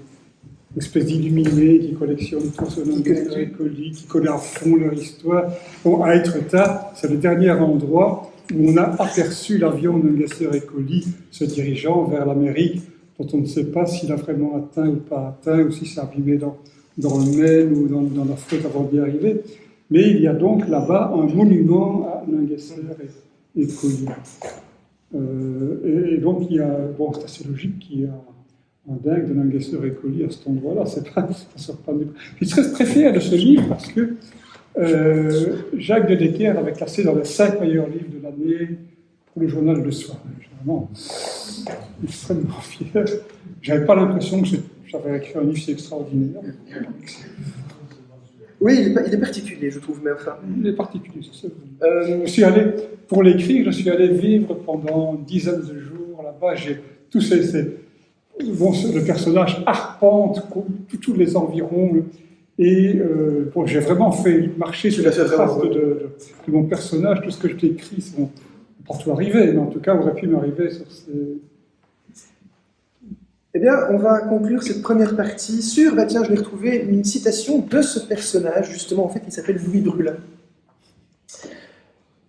espèce d'illuminé, qui collectionne tout ce Ningesser et Colli, qui connaît à fond leur histoire. Bon, à Etretat, c'est le dernier endroit où on a aperçu l'avion Ningesser et Colli se dirigeant vers l'Amérique, dont on ne sait pas s'il a vraiment atteint ou pas atteint, ou si c'est abîmé dans le Maine ou dans la flotte avant d'y arriver. Mais il y a donc là-bas un monument à Ningesser et Colli. Et donc, il y a, bon, c'est assez logique qu'il y a un dingue de Ningesser et Colli à cet endroit-là. Ça sort pas du... Je suis très, très fier de ce livre parce que Jacques de Decker avait classé dans les 5 meilleurs livres de l'année pour le journal de soir. Je suis vraiment extrêmement fier. J'avais pas l'impression que j'avais écrit un livre si extraordinaire. Oui, il est particulier, je trouve, mais enfin... Il est particulier, c'est ça. Je suis allé, pour l'écrire, je suis allé vivre pendant une dizaine de jours là-bas. J'ai tous bon, le personnage arpente tous les environs. Et bon, j'ai vraiment fait marcher sur la trace de mon personnage. Tout ce que je t'ai écrit, c'est bon, pas tout arrivé, mais en tout cas, aurait pu m'arriver sur ces... Eh bien, on va conclure cette première partie sur, tiens, je vais retrouver une citation de ce personnage, justement, en fait, qui s'appelle Louis Brulin.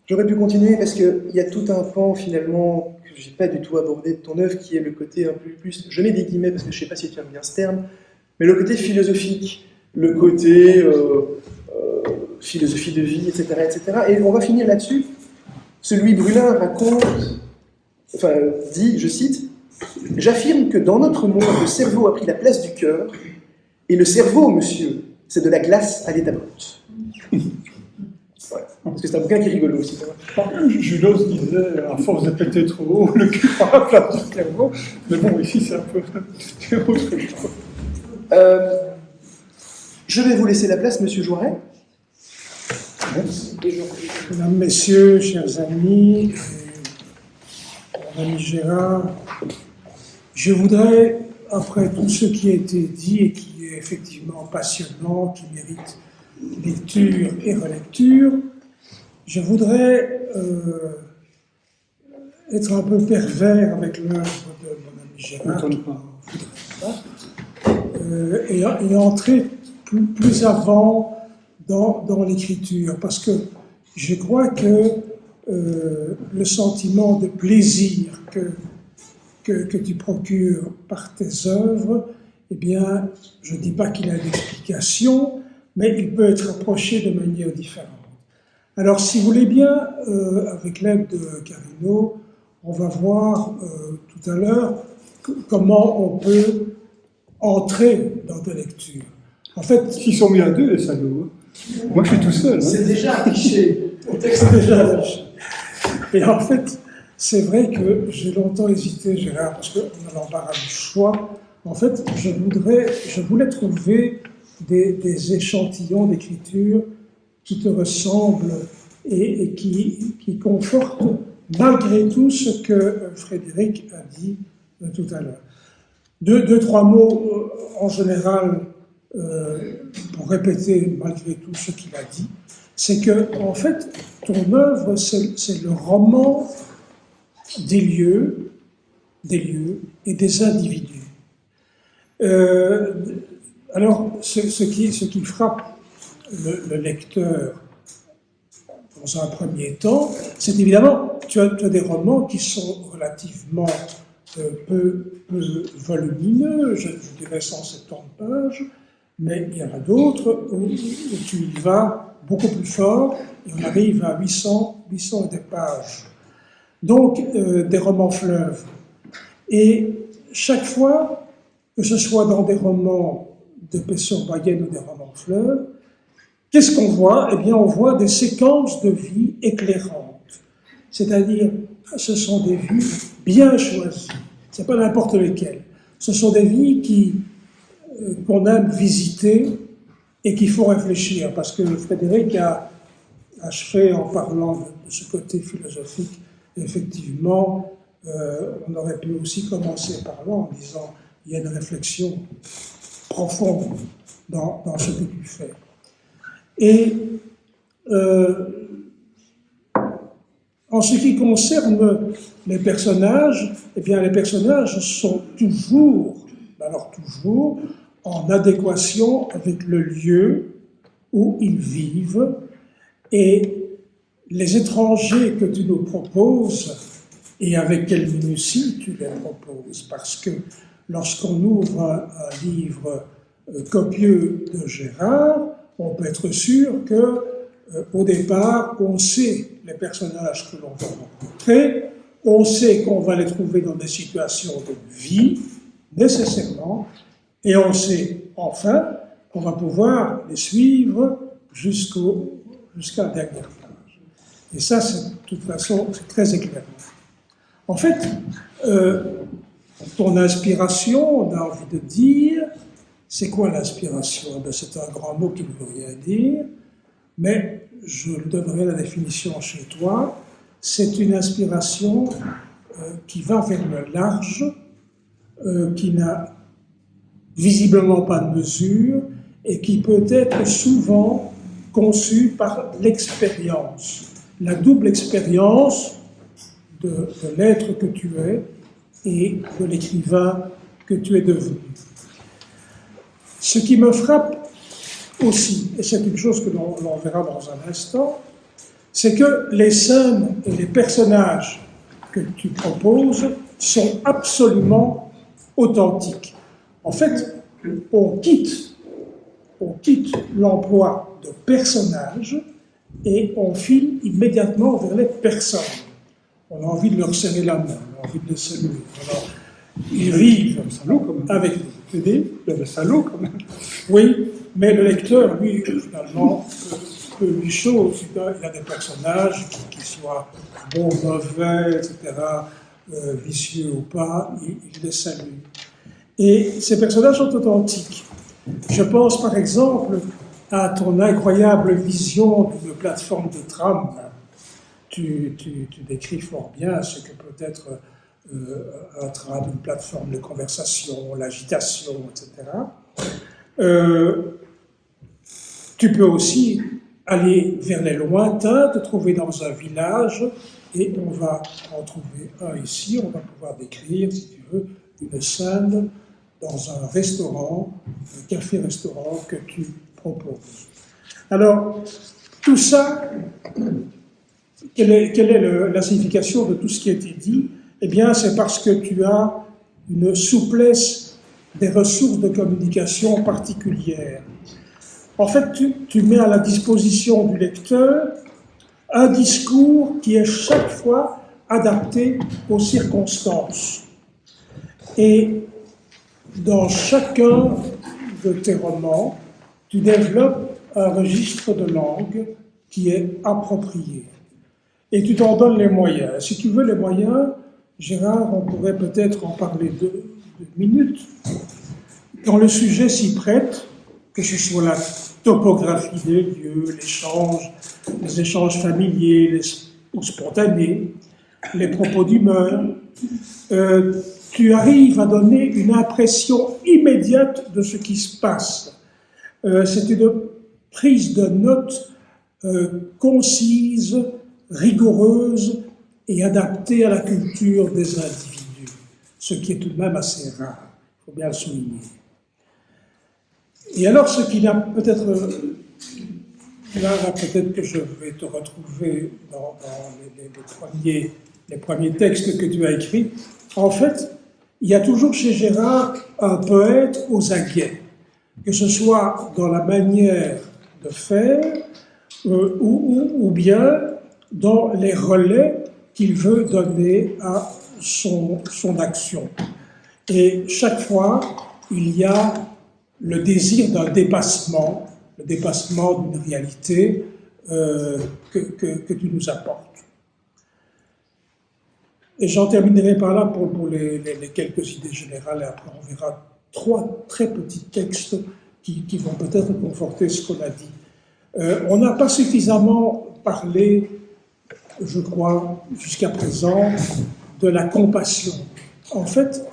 J'aurais pu continuer parce qu'il y a tout un pan, finalement, que je n'ai pas du tout abordé de ton œuvre, qui est le côté un peu plus, je mets des guillemets parce que je ne sais pas si tu aimes bien ce terme, mais le côté philosophique, le côté philosophie de vie, etc., etc. Et on va finir là-dessus. Ce Louis Brulin dit, je cite, « J'affirme que dans notre monde, le cerveau a pris la place du cœur, et le cerveau, monsieur, c'est de la glace à l'état brut. » Voilà. Parce que c'est un bouquin qui est rigolo aussi. Julos disait, à force de péter trop haut, le cœur a la place du cerveau. Mais bon, ici, c'est un peu autre chose. Je vais vous laisser la place, monsieur Jouaret. Mesdames, Messieurs, chers amis, mon ami Gérard, je voudrais, après tout ce qui a été dit et qui est effectivement passionnant, qui mérite lecture et relecture, je voudrais être un peu pervers avec l'œuvre de mon ami Gérard, et entrer plus avant dans l'écriture, parce que je crois que le sentiment de plaisir que tu procures par tes œuvres, eh bien, je ne dis pas qu'il a une explication, mais il peut être approché de manière différente. Alors, si vous voulez bien, avec l'aide de Carino, on va voir tout à l'heure comment on peut entrer dans des lectures. En fait, ils sont mis à deux, les salauds. Moi, je suis tout seul. Hein. C'est déjà affiché. Le texte est déjà affiché. Et en fait, c'est vrai que j'ai longtemps hésité, Gérard, parce qu'on a l'embarras du choix. En fait, je voulais trouver des échantillons d'écriture qui te ressemblent et qui confortent malgré tout ce que Frédéric a dit tout à l'heure. Deux, trois mots en général pour répéter malgré tout ce qu'il a dit, c'est que, en fait, ton œuvre, c'est le roman des lieux et des individus. Alors, ce qui frappe le lecteur dans un premier temps, c'est évidemment, tu as des romans qui sont relativement peu volumineux, je dirais 170 pages, mais il y en a d'autres où tu y vas beaucoup plus fort, et on arrive à 800 et des pages. Donc, des romans fleuves. Et chaque fois, que ce soit dans des romans d'épaisseur moyenne ou des romans fleuves, qu'est-ce qu'on voit? Eh bien, on voit des séquences de vie éclairantes. C'est-à-dire, ce sont des vies bien choisies. Ce n'est pas n'importe lesquelles. Ce sont des vies qu'on aime visiter et qui font réfléchir, parce que Frédéric a achevé en parlant de ce côté philosophique. Effectivement, on aurait pu aussi commencer par là en disant il y a une réflexion profonde dans ce que tu fais. Et en ce qui concerne les personnages, eh bien les personnages sont toujours en adéquation avec le lieu où ils vivent, et les étrangers que tu nous proposes, et avec quelle minutie tu les proposes, parce que lorsqu'on ouvre un livre copieux de Gérard, on peut être sûr que au départ, on sait les personnages que l'on va rencontrer, on sait qu'on va les trouver dans des situations de vie, nécessairement, et on sait enfin qu'on va pouvoir les suivre jusqu'à la dernière page. Et ça, de toute façon, c'est très éclairant. En fait, ton inspiration, on a envie de dire, c'est quoi l'inspiration? C'est un grand mot qui ne veut rien dire, mais je donnerai la définition chez toi. C'est une inspiration qui va vers le large, qui n'a visiblement pas de mesure et qui peut être souvent conçue par l'expérience, la double expérience de l'être que tu es et de l'écrivain que tu es devenu. Ce qui me frappe aussi, et c'est une chose que l'on verra dans un instant, c'est que les scènes et les personnages que tu proposes sont absolument authentiques. En fait, on quitte l'emploi de personnages et on file immédiatement vers les personnes. On a envie de leur serrer la main, on a envie de les saluer. Alors, ils vivent avec nous. Il y a des salauds quand même. Oui, mais le lecteur, lui, finalement, peu lui chose. Il a des personnages qui soient bons, mauvais, etc., vicieux ou pas, il les salue. Et ces personnages sont authentiques. Je pense par exemple à ton incroyable vision d'une plateforme de tram. Tu décris fort bien ce que peut être un tram, une plateforme de conversation, l'agitation, etc. Tu peux aussi aller vers les lointains, te trouver dans un village, et on va en trouver un ici, on va pouvoir décrire, si tu veux, une scène dans un restaurant, un café-restaurant que tu proposes. Alors, tout ça, quelle est la signification de tout ce qui a été dit? Eh bien, c'est parce que tu as une souplesse des ressources de communication particulières. En fait, tu mets à la disposition du lecteur un discours qui est chaque fois adapté aux circonstances. Et dans chacun de tes romans, tu développes un registre de langue qui est approprié. Et tu t'en donnes les moyens. Si tu veux les moyens, Gérard, on pourrait peut-être en parler 2 minutes. Quand le sujet s'y prête, que ce soit la topographie des lieux, les échanges familiers ou spontanés, les propos d'humeur, tu arrives à donner une impression immédiate de ce qui se passe. C'est une prise de notes concise, rigoureuse et adaptée à la culture des individus, ce qui est tout de même assez rare, il faut bien le souligner. Et alors, ce qu'il y a peut-être, là peut-être que je vais te retrouver dans les premiers textes que tu as écrits, en fait, il y a toujours chez Gérard un poète aux aguets, que ce soit dans la manière de faire ou bien dans les relais qu'il veut donner à son action. Et chaque fois, il y a le désir d'un dépassement, le dépassement d'une réalité que tu nous apportes. Et j'en terminerai par là pour les quelques idées générales, et après on verra 3 très petits textes qui vont peut-être conforter ce qu'on a dit. On n'a pas suffisamment parlé, je crois, jusqu'à présent, de la compassion. En fait,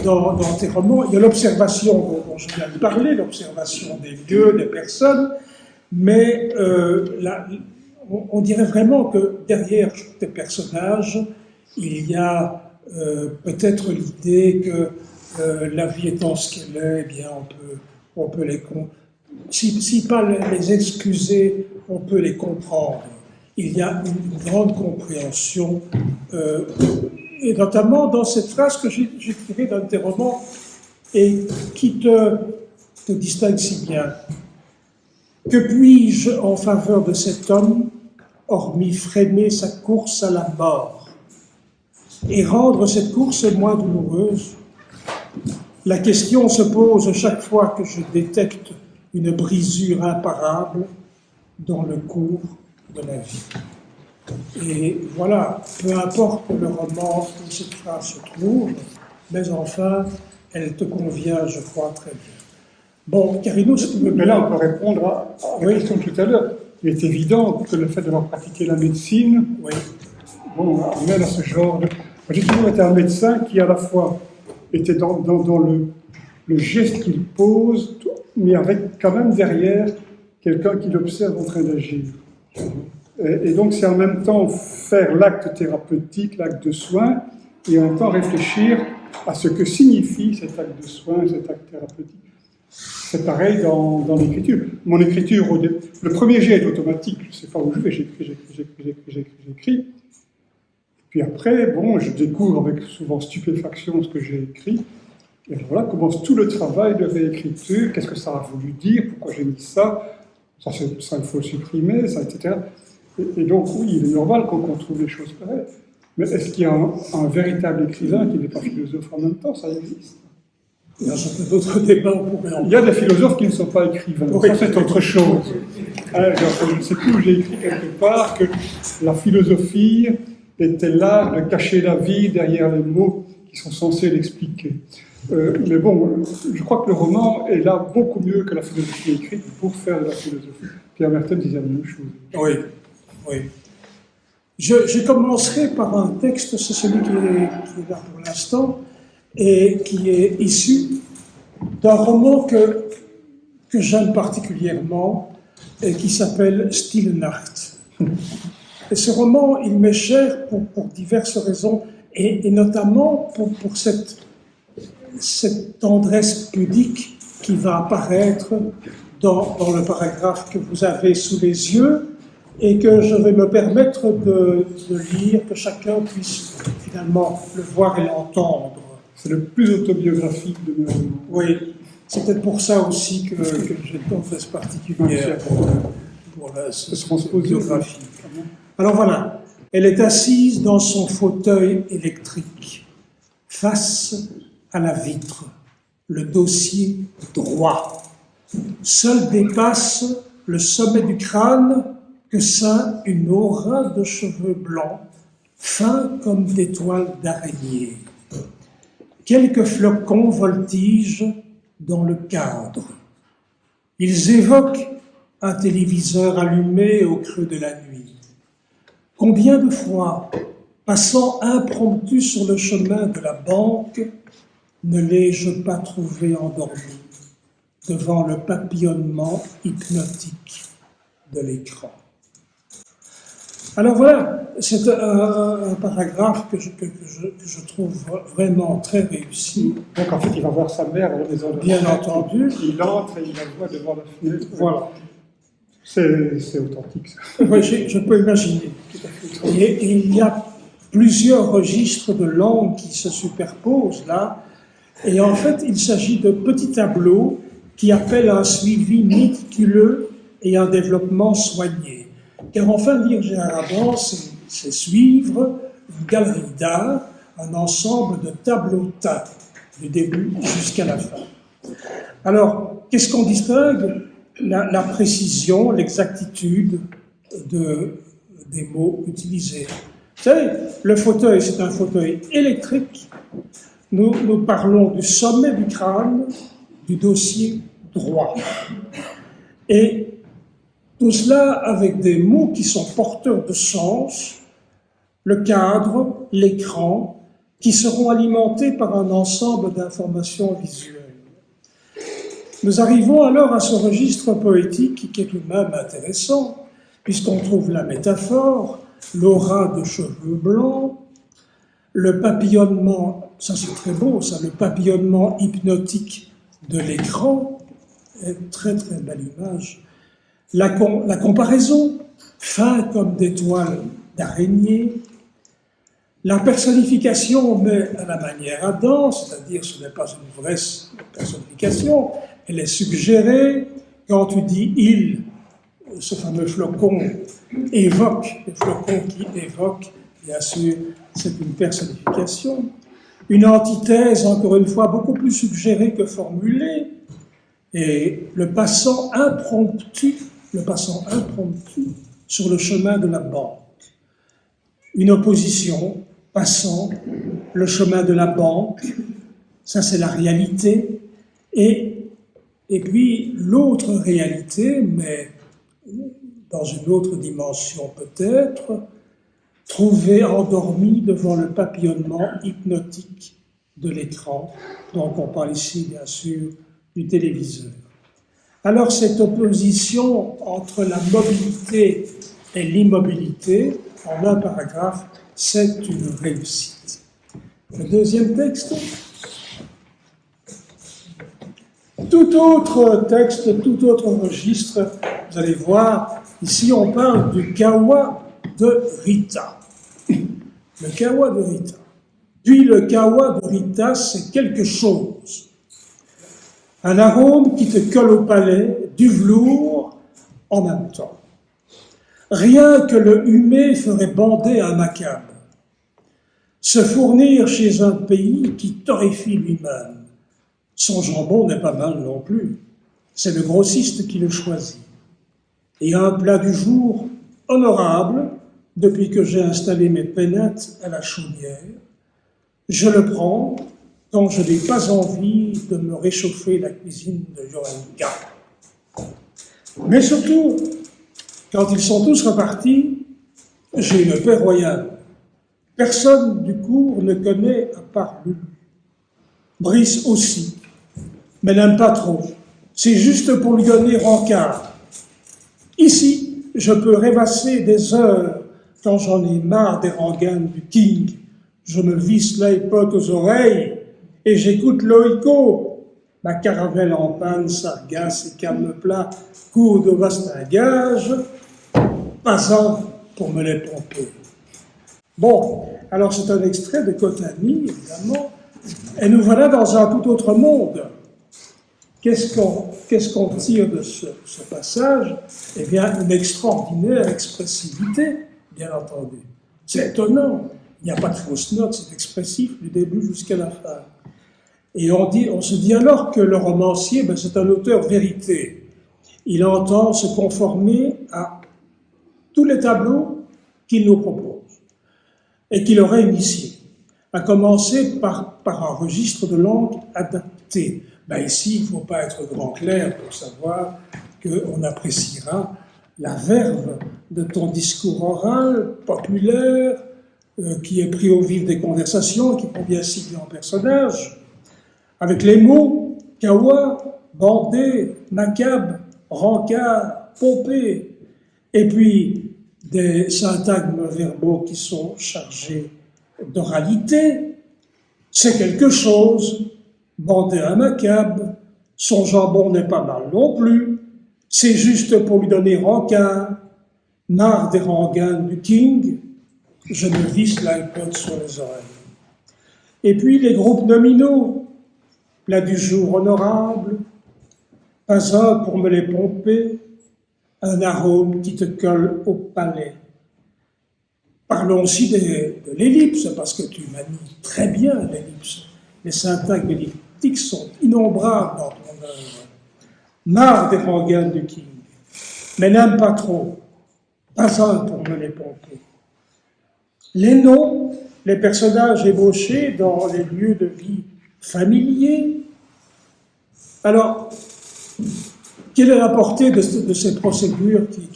dans tes romans, il y a l'observation dont je viens de parler, l'observation des lieux, des personnes, mais on dirait vraiment que derrière tes personnages, il y a peut-être l'idée que la vie étant ce qu'elle est, eh bien on peut si pas les excuser, on peut les comprendre. Il y a une grande compréhension, et notamment dans cette phrase que j'ai tirée d'un de tes romans et qui te distingue si bien. Que puis-je en faveur de cet homme, hormis freiner sa course à la mort et rendre cette course moins douloureuse? La question se pose chaque fois que je détecte une brisure imparable dans le cours de la vie. Et voilà, peu importe le roman où cette phrase se trouve, mais enfin, elle te convient, je crois, très bien. Bon, Carino, si tu veux bien... Mais là, on peut répondre à la question de tout à l'heure. Il est évident que le fait d'avoir pratiqué la médecine, amène à ce genre de... Moi, j'ai toujours été un médecin qui, à la fois, était dans le geste qu'il pose, mais avec quand même derrière quelqu'un qui l'observe en train d'agir. Et donc, c'est en même temps faire l'acte thérapeutique, l'acte de soin, et en même temps réfléchir à ce que signifie cet acte de soin, cet acte thérapeutique. C'est pareil dans l'écriture. Mon écriture, le premier jet est automatique, je ne sais pas où je vais, j'écris. Puis après, je découvre avec souvent stupéfaction ce que j'ai écrit. Et voilà commence tout le travail de réécriture. Qu'est-ce que ça a voulu dire? Pourquoi j'ai mis ça? Ça, il faut le supprimer, ça, etc. Et donc, oui, il est normal qu'on trouve des choses pareilles. Mais est-ce qu'il y a un véritable écrivain qui n'est pas philosophe en même temps? Ça existe. Il y a d'autres débats. Il y a des philosophes qui ne sont pas écrivains. Oui. Ça, c'est autre chose. Je ne sais plus où j'ai écrit quelque part que la philosophie était l'art de cacher la vie derrière les mots qui sont censés l'expliquer. Mais bon, je crois que le roman est là beaucoup mieux que la philosophie écrite pour faire de la philosophie. Pierre Merton disait la même chose. Oui, oui. Je commencerai par un texte, c'est celui qui est là pour l'instant, et qui est issu d'un roman que j'aime particulièrement et qui s'appelle Stille Nacht. Et ce roman, il m'est cher pour diverses raisons, et notamment pour cette tendresse pudique qui va apparaître dans le paragraphe que vous avez sous les yeux et que je vais me permettre de lire, que chacun puisse finalement le voir et l'entendre. C'est le plus autobiographique de mes romans. Oui, c'est peut-être pour ça aussi que j'ai une tendresse particulière pour cette biographie. Alors voilà, elle est assise dans son fauteuil électrique, face à la vitre, le dossier droit. Seul dépasse le sommet du crâne que ceint une aura de cheveux blancs, fins comme des toiles d'araignée. Quelques flocons voltigent dans le cadre. Ils évoquent un téléviseur allumé au creux de la nuit. Combien de fois, passant impromptu sur le chemin de la banque, ne l'ai-je pas trouvé endormi devant le papillonnement hypnotique de l'écran. Alors voilà, c'est un paragraphe que je trouve vraiment très réussi. Donc en fait, il va voir sa mère à la maison de Bien entendu. Il entre et il la voit devant la fenêtre. Voilà. C'est authentique, ça. Oui, je peux imaginer. Et il y a plusieurs registres de langue qui se superposent là. Et en fait, il s'agit de petits tableaux qui appellent un suivi méticuleux et un développement soigné. Car enfin, lire Gérard Adam, c'est suivre une galerie d'art, un ensemble de tableaux teints, du début jusqu'à la fin. Alors, qu'est-ce qu'on distingue? La précision, l'exactitude des mots utilisés. Vous savez, le fauteuil, c'est un fauteuil électrique. Nous parlons du sommet du crâne, du dossier droit. Et tout cela avec des mots qui sont porteurs de sens, le cadre, l'écran, qui seront alimentés par un ensemble d'informations visuelles. Nous arrivons alors à ce registre poétique qui est tout de même intéressant, puisqu'on trouve la métaphore, l'aura de cheveux blancs, le papillonnement, ça c'est très beau, ça, le papillonnement hypnotique de l'écran, très très belle image, la comparaison, fin comme des toiles d'araignée, la personnification, mais à la manière Adam, c'est-à-dire ce n'est pas une vraie personnification, elle est suggérée. Quand tu dis « il », ce fameux flocon évoque, le flocon qui évoque, bien sûr, c'est une personnification. Une antithèse, encore une fois, beaucoup plus suggérée que formulée, et le passant impromptu sur le chemin de la banque. Une opposition, passant, le chemin de la banque, ça c'est la réalité, et puis l'autre réalité, mais dans une autre dimension peut-être, trouvé endormi devant le papillonnement hypnotique de l'écran. Donc on parle ici bien sûr du téléviseur. Alors cette opposition entre la mobilité et l'immobilité, en un paragraphe, c'est une réussite. Le deuxième texte. Tout autre texte, tout autre registre, vous allez voir, ici on parle du kawa de Rita. Le kawa de Rita. Puis le kawa de Rita, c'est quelque chose. Un arôme qui te colle au palais, du velours en même temps. Rien que le humer ferait bander un macabre. Se fournir chez un pays qui torréfie lui-même. Son jambon n'est pas mal non plus. C'est le grossiste qui le choisit. Et un plat du jour honorable, depuis que j'ai installé mes pénates à la chaudière, je le prends quand je n'ai pas envie de me réchauffer la cuisine de Johanka. Mais surtout, quand ils sont tous repartis, j'ai une paix royale. Personne du cours ne connaît à part lui. Brice aussi, mais n'aime pas trop. C'est juste pour lui donner rencard. Ici, je peux rêvasser des heures quand j'en ai marre des rengaines du King. Je me visse l'iPod aux oreilles et j'écoute Loïco. Ma caravelle en panne, sargasse et calme plat, court de bastingage, passant pour me les pomper. Bon, alors c'est un extrait de Kotani, évidemment, et nous voilà dans un tout autre monde. Qu'est-ce qu'on tire de ce passage? Eh bien, une extraordinaire expressivité, bien entendu. C'est étonnant. Il n'y a pas de fausse note, c'est expressif du début jusqu'à la fin. Et on se dit alors que le romancier, c'est un auteur vérité. Il entend se conformer à tous les tableaux qu'il nous propose et qu'il aurait initiés, à commencer par un registre de langue adapté. Ici, il ne faut pas être grand clair pour savoir qu'on appréciera la verve de ton discours oral, populaire, qui est pris au vif des conversations, qui convient si bien en personnage, avec les mots kawa, bandé, macabre, rencard, pompé, et puis des syntagmes verbaux qui sont chargés d'oralité. C'est quelque chose. Bandé un macabre, son jambon n'est pas mal non plus, c'est juste pour lui donner rencard, marre des rengaines du King, je me visse l'iPod sur les oreilles. Et puis les groupes nominaux, plat du jour honorable, pas un pour me les pomper, un arôme qui te colle au palais. Parlons aussi de l'ellipse, parce que tu manies très bien l'ellipse. Les syntagmes elliptiques sont innombrables dans ton œuvre. Marre des rengaines du King, mais n'aime pas trop, pas un pour me les pomper. les noms, les personnages ébauchés dans les lieux de vie familiers. Alors, quelle est la portée de ces procédures qui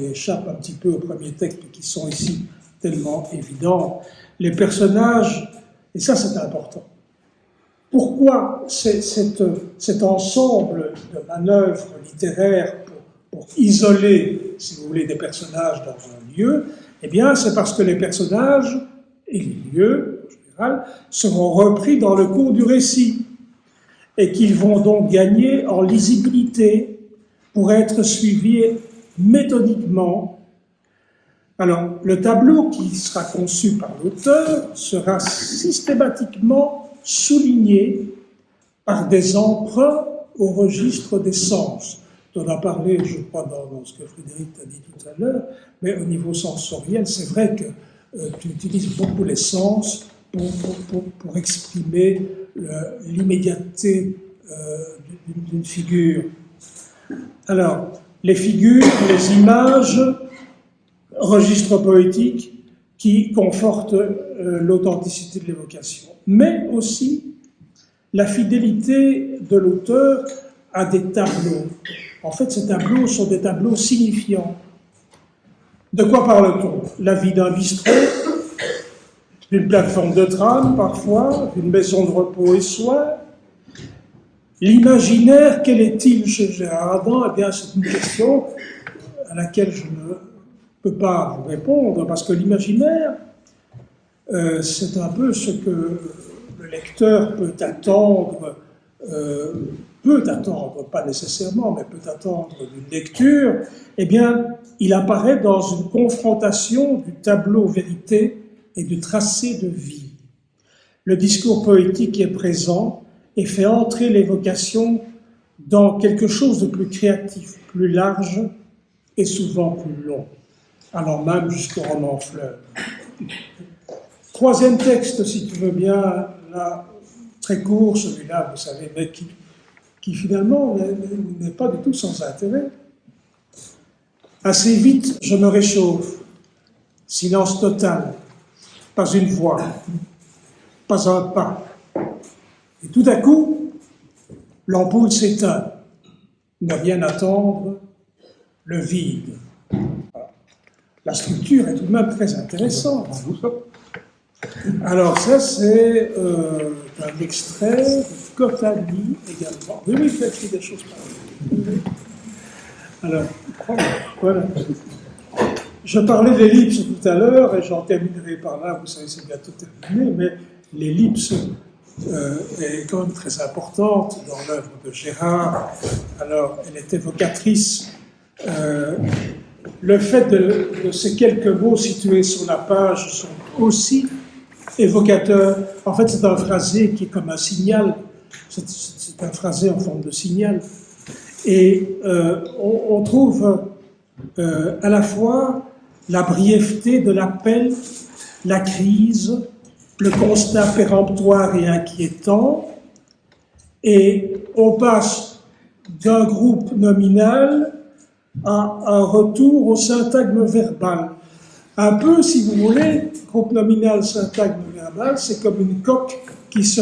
échappent un petit peu au premier texte, mais qui sont ici tellement évidentes? Les personnages, et ça c'est important. Pourquoi cet ensemble de manœuvres littéraires pour isoler, si vous voulez, des personnages dans un lieu? Eh bien, c'est parce que les personnages et les lieux, en général, seront repris dans le cours du récit et qu'ils vont donc gagner en lisibilité pour être suivis méthodiquement. Alors, le tableau qui sera conçu par l'auteur sera systématiquement souligné par des emprunts au registre des sens. On a parlé, je crois, dans ce que Frédéric a dit tout à l'heure, mais au niveau sensoriel, c'est vrai que tu utilises beaucoup les sens pour exprimer l'immédiateté d'une figure. Alors, les figures, les images, registre poétique qui confortent l'authenticité de l'évocation, mais aussi la fidélité de l'auteur à des tableaux. En fait, ces tableaux sont des tableaux signifiants. De quoi parle-t-on? La vie d'un bistrot, d'une plateforme de tram parfois, d'une maison de repos et soins. L'imaginaire, quel est-il chez Gérard Adam? Eh bien, c'est une question à laquelle je ne peux pas vous répondre, parce que l'imaginaire, c'est un peu ce que le lecteur peut attendre, pas nécessairement, mais peut attendre d'une lecture. Eh bien, il apparaît dans une confrontation du tableau vérité et du tracé de vie. Le discours poétique est présent et fait entrer l'évocation dans quelque chose de plus créatif, plus large et souvent plus long, allant même jusqu'au roman fleuve. Troisième texte, si tu veux bien, là, très court, celui-là, vous savez, mais qui finalement n'est pas du tout sans intérêt. Assez vite, je me réchauffe. Silence total. Pas une voix. Pas un pas. Et tout à coup, l'ampoule s'éteint. Ne rien attendre, le vide. La structure est tout de même très intéressante. Alors ça, c'est un extrait de Kottali également. Oui, il fait écrit des choses pareilles. Alors, voilà. Je parlais de l'ellipse tout à l'heure, et j'en terminerai par là, vous savez, c'est bientôt terminé, mais l'ellipse est quand même très importante dans l'œuvre de Gérard. Alors, elle est évocatrice. Le fait de ces quelques mots situés sur la page sont aussi évocateurs. En fait, c'est un phrasé qui est comme un signal. C'est un phrasé en forme de signal. Et on trouve à la fois la brièveté de l'appel, la crise, le constat péremptoire et inquiétant, et on passe d'un groupe nominal à un retour au syntagme verbal. Un peu, si vous voulez, groupe nominal, syntagme verbal, c'est comme une coque qui se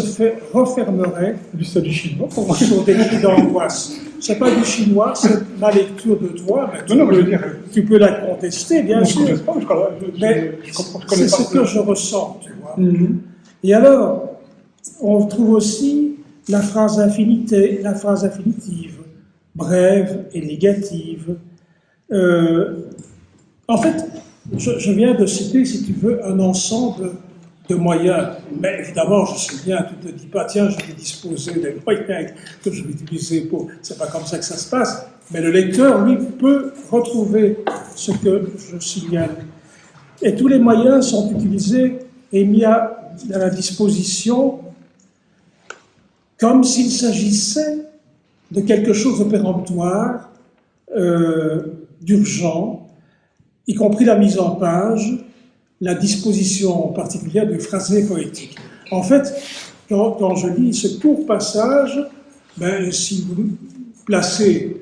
refermerait sur des cris d'angoisse. C'est pas du chinois, c'est ma lecture de toi. Tu peux la contester, bien sûr. Mais c'est ce que je ressens, tu vois. Et alors, on trouve aussi la phrase infinitive, brève et négative. En fait, je viens de citer, si tu veux, un ensemble de moyens. Mais évidemment, je sais bien, tu ne te dis pas, tiens, je vais disposer des moyens que je vais utiliser pour... C'est pas comme ça que ça se passe. Mais le lecteur, lui, peut retrouver ce que je signale. Et tous les moyens sont utilisés et mis à la disposition comme s'il s'agissait de quelque chose de péremptoire, d'urgent, y compris la mise en page, la disposition particulière du phrasé poétique. En fait, quand je lis ce court passage, si vous placez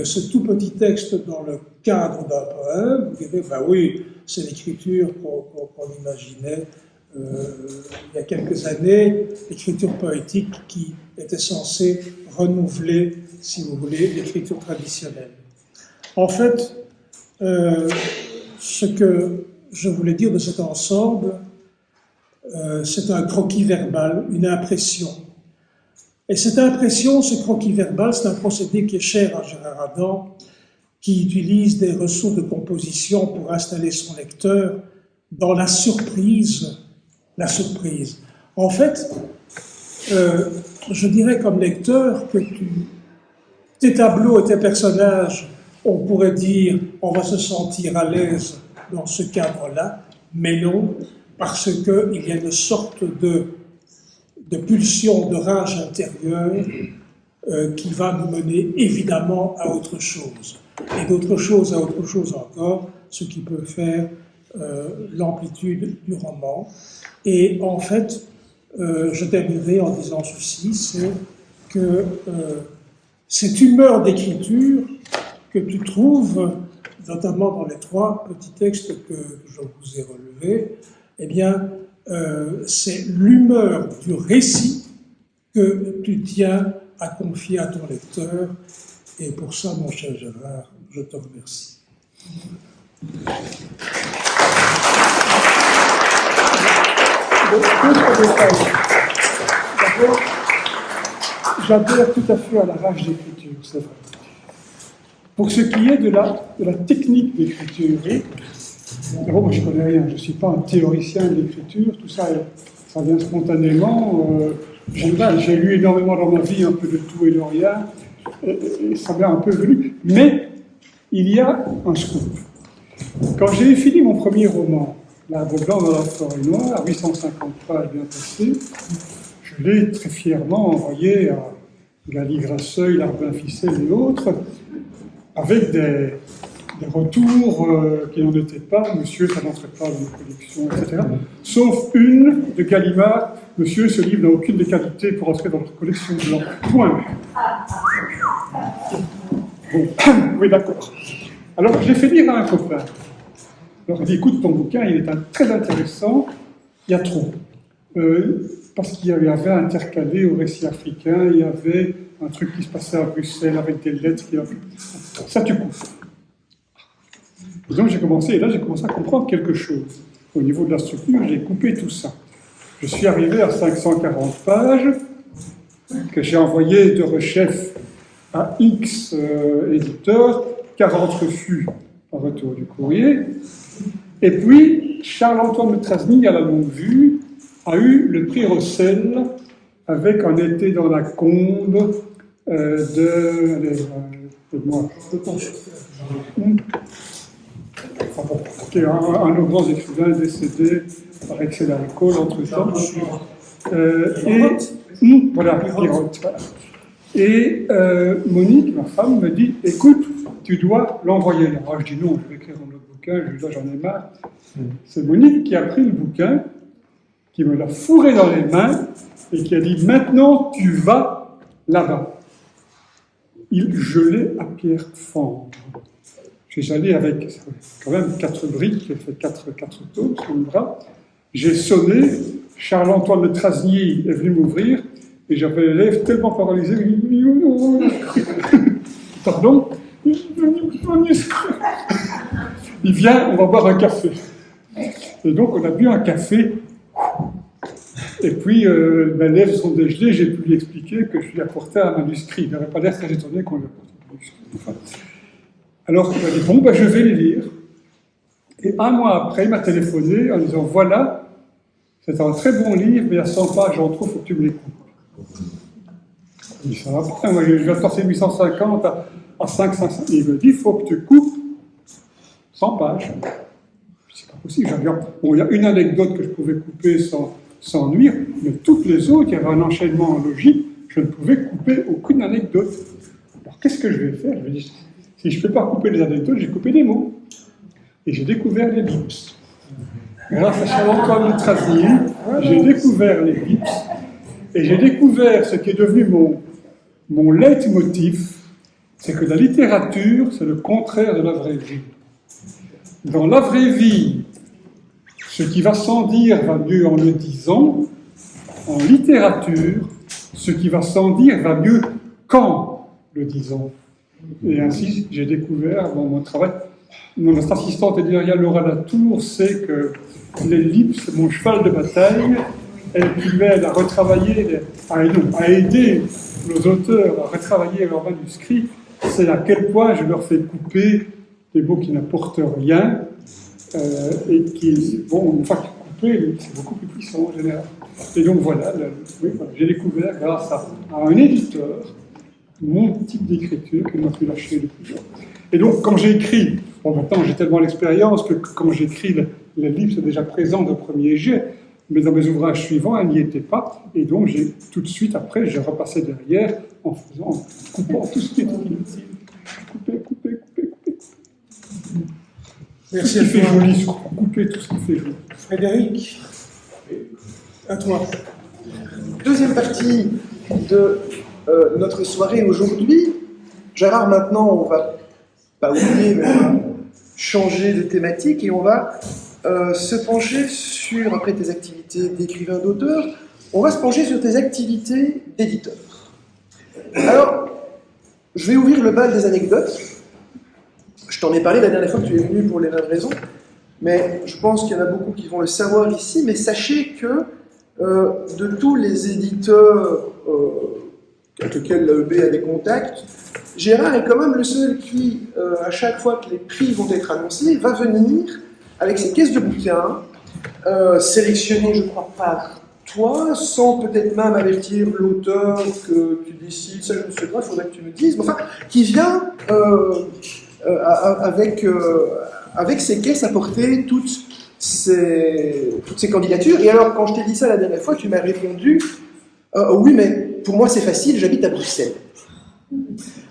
ce tout petit texte dans le cadre d'un poème, vous direz, oui, c'est l'écriture qu'on imaginait il y a quelques années, l'écriture poétique qui était censée renouveler, si vous voulez, l'écriture traditionnelle. En fait, ce que je voulais dire de cet ensemble, c'est un croquis verbal, une impression. Et cette impression, ce croquis verbal, c'est un procédé qui est cher à Gérard Adam, qui utilise des ressources de composition pour installer son lecteur dans la surprise. La surprise. En fait, je dirais comme lecteur que tes tableaux et tes personnages, on pourrait dire, on va se sentir à l'aise dans ce cadre-là, mais non, parce qu'il y a une sorte de pulsion, de rage intérieure qui va nous mener évidemment à autre chose. Et d'autre chose à autre chose encore, ce qui peut faire l'amplitude du roman. Et en fait, je terminerai en disant ceci, c'est que cette humeur d'écriture que tu trouves, notamment dans les 3 petits textes que je vous ai relevés, eh bien, c'est l'humeur du récit que tu tiens à confier à ton lecteur. Et pour ça, mon cher Gérard, je te remercie. D'autres détails. D'abord, j'adhère tout à fait à la rage d'écriture, c'est vrai. Pour ce qui est de la technique d'écriture, d'abord, moi je ne connais rien, je ne suis pas un théoricien de l'écriture, tout ça, ça vient spontanément. J'ai lu énormément dans ma vie, un peu de tout et de rien, et ça m'est un peu venu. Mais il y a un scoop. Quand j'ai fini mon premier roman, L'Arbre blanc dans la forêt noire, 850 pages bien passées, je l'ai très fièrement envoyé à Gali Grasseuil, Larbin Ficelle et autres, avec des retours qui n'en étaient pas. Monsieur, ça n'entrait pas dans nos collections, etc. Sauf une de Gallimard. Monsieur, ce livre n'a aucune des qualités pour entrer dans notre collection blanc. Point. Bon, oui, d'accord. Alors, je l'ai fait lire à un copain. Alors, il dit, écoute, ton bouquin, il est très intéressant, il y a trop. Parce qu'il y avait intercalé au récit africain, il y avait un truc qui se passait à Bruxelles avec des lettres. Ça, tu coupes. Et donc, j'ai commencé à comprendre quelque chose. Au niveau de la structure, j'ai coupé tout ça. Je suis arrivé à 540 pages, que j'ai envoyé de rechef à X éditeurs, 40 refus en retour du courrier. Et puis, Charles-Antoine de Trasny, à la longue vue, a eu le prix Rossel avec Un été dans la combe qui est un de nos grands écrivains décédé par excès d'alcool entre-temps. Voilà, Pirotte. Et Monique, ma femme, me dit, écoute, tu dois l'envoyer. Alors je dis non, je vais écrire un autre bouquin, je dis là, j'en ai marre. C'est Monique qui a pris le bouquin, qui me l'a fourré dans les mains, et qui a dit, maintenant, tu vas là-bas. Il gelait à pierre fendre. Je suis allé avec quand même 4 briques, j'ai fait 4 tomes sur le bras. J'ai sonné, Charles-Antoine de Trasny est venu m'ouvrir, et j'avais les lèvres tellement paralysées. Pardon? Il vient, on va boire un café. Et donc on a bu un café. Et puis mes lèvres sont dégelées, j'ai pu lui expliquer que je lui apportais un manuscrit. Il n'aurait pas l'air très étonné qu'on lui apporte un manuscrit. Enfin, alors il m'a dit, bon, je vais les lire. Et un mois après, il m'a téléphoné en disant, voilà, c'est un très bon livre, mais il y a 100 pages en trop, il faut que tu me les coupes. Je dis, ça va pas, moi je vais passer 850 à 500. Et il me dit, il faut que tu coupes 100 pages. C'est pas possible. Bon, il y a une anecdote que je pouvais couper sans nuire, mais toutes les autres, il y avait un enchaînement logique, je ne pouvais couper aucune anecdote. Alors qu'est-ce que je vais faire? Je me dis, si je ne peux pas couper les anecdotes, j'ai coupé des mots. Et j'ai découvert les bips. Grâce à Charles-Antoine de Trasny, j'ai découvert les bips. Et j'ai découvert ce qui est devenu mon leitmotiv, c'est que la littérature, c'est le contraire de la vraie vie. Dans la vraie vie, ce qui va sans dire va mieux en le disant. En littérature, ce qui va sans dire va mieux qu'en le disant. Et ainsi, j'ai découvert dans mon travail, mon assistante éditoriale Laura Latour sait que l'ellipse, c'est mon cheval de bataille, elle qui m'aide à retravailler, à aider nos auteurs à retravailler leurs manuscrits, c'est à quel point je leur fais couper des mots qui n'apportent rien, et qui, bon, une fois couper, c'est beaucoup plus puissant en général. Et donc voilà, j'ai découvert grâce à un éditeur mon type d'écriture qui m'a pu lâcher depuis longtemps. Et donc quand j'écris, bon maintenant j'ai tellement l'expérience que quand j'écris, le livre c'est déjà présent de premier jet, mais dans mes ouvrages suivants, elle n'y était pas. Et donc j'ai tout de suite après, j'ai repassé derrière en coupant tout ce qui est inutile. Couper. Merci. Tout ce qui fait joli, surtout couper tout ce qui fait joli. Frédéric, à toi. Deuxième partie de notre soirée aujourd'hui. Gérard, maintenant, on va pas oublier, mais on va changer de thématique et on va se pencher sur, après tes activités d'écrivain, d'auteur, on va se pencher sur tes activités d'éditeur. Alors, je vais ouvrir le bal des anecdotes. Je t'en ai parlé la dernière fois que tu es venu pour les mêmes raisons, mais je pense qu'il y en a beaucoup qui vont le savoir ici, mais sachez que de tous les éditeurs avec lesquels l'AEB a des contacts, Gérard est quand même le seul qui, à chaque fois que les prix vont être annoncés, va venir avec ses caisses de bouquins, sélectionnées, je crois, par toi, sans peut-être même avertir l'auteur que tu décides, ça je ne sais pas, il faudrait que tu me dises, mais enfin, qui vient avec ses caisses apporter toutes ces candidatures. Et alors, quand je t'ai dit ça la dernière fois, tu m'as répondu oui, mais pour moi c'est facile, j'habite à Bruxelles.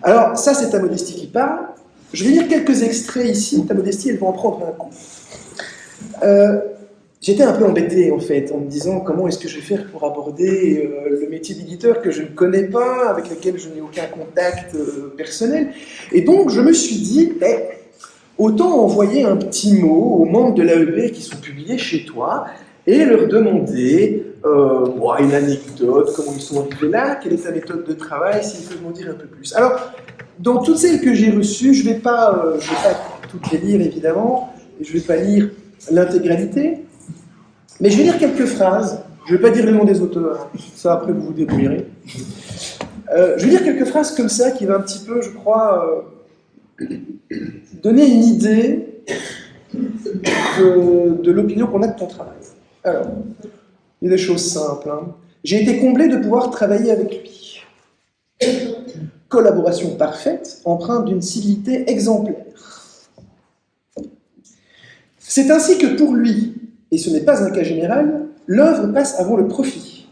Alors, ça c'est ta modestie qui parle. Je vais lire quelques extraits ici, ta modestie elle va en prendre un coup. J'étais un peu embêté en fait, en me disant comment est-ce que je vais faire pour aborder le métier d'éditeur que je ne connais pas, avec lequel je n'ai aucun contact personnel. Et donc je me suis dit, autant envoyer un petit mot aux membres de l'AEB qui sont publiés chez toi et leur demander une anecdote, comment ils sont arrivés là, quelle est ta méthode de travail, s'ils peuvent m'en dire un peu plus. Alors, dans toutes celles que j'ai reçues, je ne vais pas toutes les lire évidemment, et je ne vais pas lire l'intégralité, mais je vais lire quelques phrases. Je ne vais pas dire le nom des auteurs, ça après vous vous débrouillerez. Je vais lire quelques phrases comme ça qui va un petit peu, je crois, donner une idée de l'opinion qu'on a de ton travail. Alors, il y a des choses simples. J'ai été comblé de pouvoir travailler avec lui. Collaboration parfaite, empreinte d'une civilité exemplaire. C'est ainsi que pour lui, et ce n'est pas un cas général, l'œuvre passe avant le profit.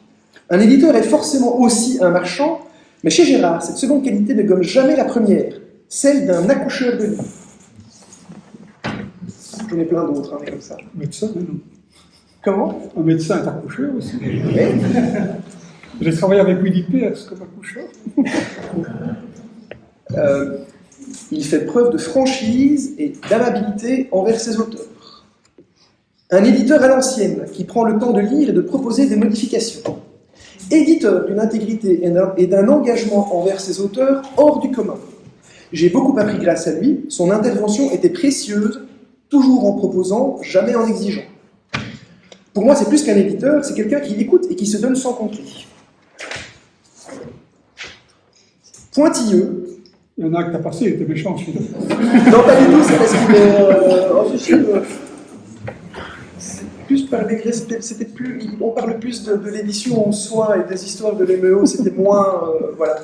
Un éditeur est forcément aussi un marchand, mais chez Gérard, cette seconde qualité ne gomme jamais la première, celle d'un accoucheur de livres. J'en ai plein d'autres, mais comme ça. Médecin, non. Comment ? Un médecin est accoucheur aussi. Oui. J'ai travaillé avec Willy Pearce comme accoucheur. Il fait preuve de franchise et d'amabilité envers ses auteurs. Un éditeur à l'ancienne qui prend le temps de lire et de proposer des modifications. Éditeur d'une intégrité et d'un engagement envers ses auteurs hors du commun. J'ai beaucoup appris grâce à lui, son intervention était précieuse, toujours en proposant, jamais en exigeant. Pour moi, c'est plus qu'un éditeur, c'est quelqu'un qui écoute et qui se donne sans compter. Pointilleux. Il y en a que t'as passé, il était méchant celui-là. Non, pas du tout, c'est parce qu'il est c'est plus par degré, c'était plus, on parle plus de l'édition en soi et des histoires de l'MEO, c'était moins, voilà.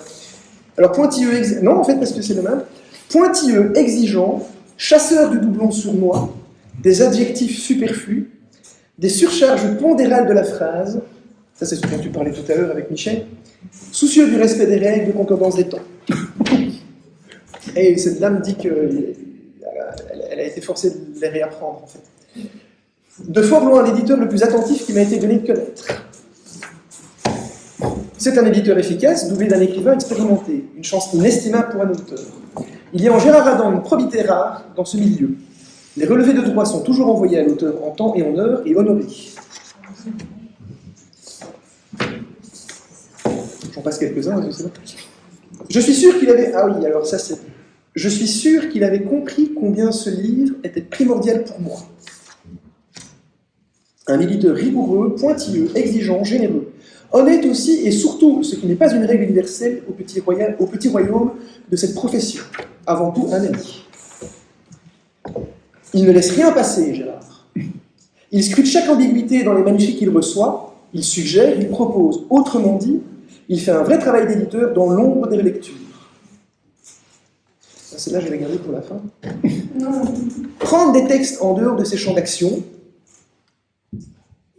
Alors pointilleux, non en fait parce que c'est le même. Pointilleux, exigeant, chasseur de doublons sournois, des adjectifs superflus, des surcharges pondérales de la phrase, ça c'est ce dont tu parlais tout à l'heure avec Michel, soucieux du respect des règles, de concordance des temps. Et cette dame dit qu'elle a été forcée de les réapprendre en fait. De fort loin l'éditeur le plus attentif qui m'a été donné de connaître. C'est un éditeur efficace, doublé d'un écrivain expérimenté, une chance inestimable pour un auteur. Il y a en Gérard Adam une probité rare dans ce milieu. Les relevés de droits sont toujours envoyés à l'auteur en temps et en heure et honorés. J'en passe quelques-uns, je sais pas. Je suis sûr qu'il avait... Ah oui, alors ça c'est... Je suis sûr qu'il avait compris combien ce livre était primordial pour moi. Un éditeur rigoureux, pointilleux, exigeant, généreux. Honnête aussi, et surtout, ce qui n'est pas une règle universelle au petit royaume de cette profession. Avant tout, un ami. Il ne laisse rien passer, Gérard. Il scrute chaque ambiguïté dans les manuscrits qu'il reçoit, il suggère, il propose. Autrement dit, il fait un vrai travail d'éditeur dans l'ombre des lectures. Celle-là, je vais garder pour la fin. Prendre des textes en dehors de ses champs d'action,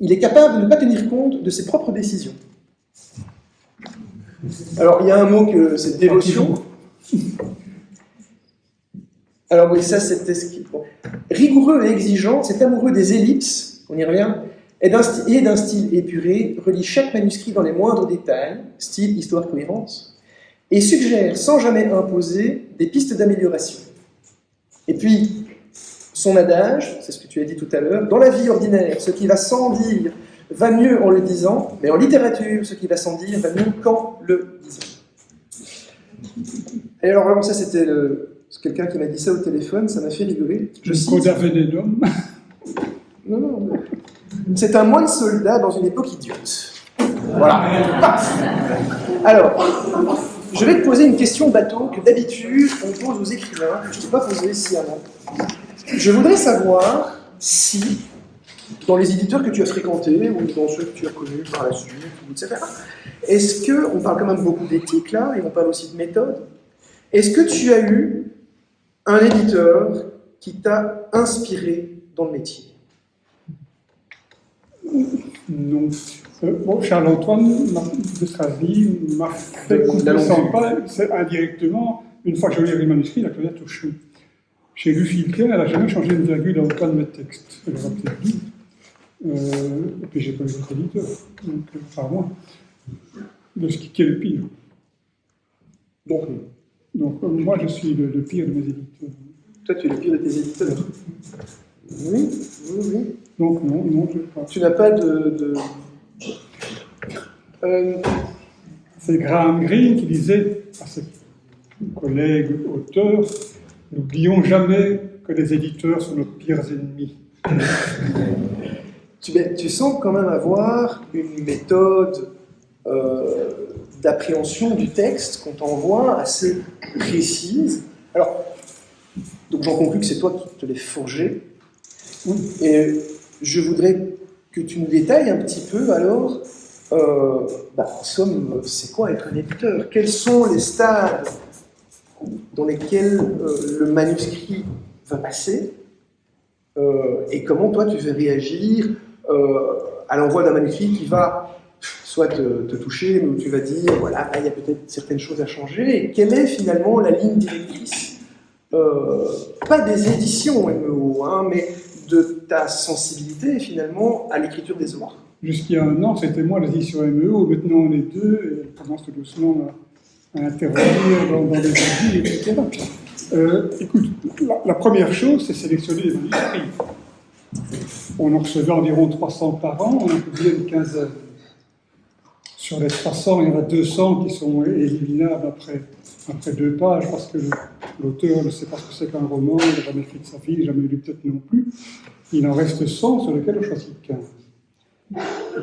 il est capable de ne pas tenir compte de ses propres décisions. Alors, il y a un mot que c'est dévotion. Alors oui, ça c'était ce qui... Bon. Rigoureux et exigeant, c'est amoureux des ellipses, on y revient, et d'un style épuré, relie chaque manuscrit dans les moindres détails, style, histoire, cohérence, et suggère, sans jamais imposer, des pistes d'amélioration. Et puis, son adage, c'est ce que tu as dit tout à l'heure, dans la vie ordinaire, ce qui va sans dire va mieux en le disant, mais en littérature, ce qui va sans dire va mieux qu'en le disant. Et alors vraiment, ça c'était quelqu'un qui m'a dit ça au téléphone, ça m'a fait rigoler. Je cite... Non. C'est un moine soldat dans une époque idiote. Voilà. Alors, je vais te poser une question bateau que d'habitude on pose aux écrivains, que je ne t'ai pas posée sciemment. Je voudrais savoir si, dans les éditeurs que tu as fréquentés, ou dans ceux que tu as connus par la suite, etc., est-ce que, on parle quand même beaucoup d'éthique là, et on parle aussi de méthode, est-ce que tu as eu un éditeur qui t'a inspiré dans le métier? Non. Bon, Charles-Antoine de sa vie m'a fait comprendre indirectement, une fois que j'ai lu les manuscrits, la Claudette Touchou. J'ai lu Filker, elle n'a jamais changé une virgule dans aucun de mes textes. Elle aura peut-être dit. Et puis j'ai pas eu d'autres éditeurs. Donc, par moi, de ce qui est le pire. Donc moi, je suis le pire de mes éditeurs. Toi, tu es le pire de tes éditeurs. Oui. Donc non, je ne sais pas. Tu n'as pas de... C'est Graham Greene qui disait à ses collègues auteurs, n'oublions jamais que les éditeurs sont nos pires ennemis. Tu sembles quand même avoir une méthode d'appréhension du texte qu'on t'envoie assez précise. Alors, donc j'en conclus que c'est toi qui te l'es forgé. Oui. Et je voudrais que tu nous détailles un petit peu alors, en somme, c'est quoi être un éditeur? Quels sont les stades dans lesquels le manuscrit va passer et comment toi tu veux réagir à l'envoi d'un manuscrit qui va soit te toucher, mais où tu vas dire, voilà, il y a peut-être certaines choses à changer, et quelle est finalement la ligne directrice, pas des éditions MEO, mais de ta sensibilité finalement à l'écriture des autres. Jusqu'il y a un an, c'était moi l'édition MEO, maintenant on est deux, et elle commence tout doucement à intervenir dans les avis, etc. Écoute, la première chose, c'est sélectionner les manuscrits. On en recevait environ 300 par an, on en publiait une quinzaine. Sur les 300, il y en a 200 qui sont éliminables après 2 pages, parce que l'auteur ne sait pas ce que c'est qu'un roman, il n'a jamais écrit de sa vie, il n'a jamais lu peut-être non plus. Il en reste 100 sur lesquels on choisit 15.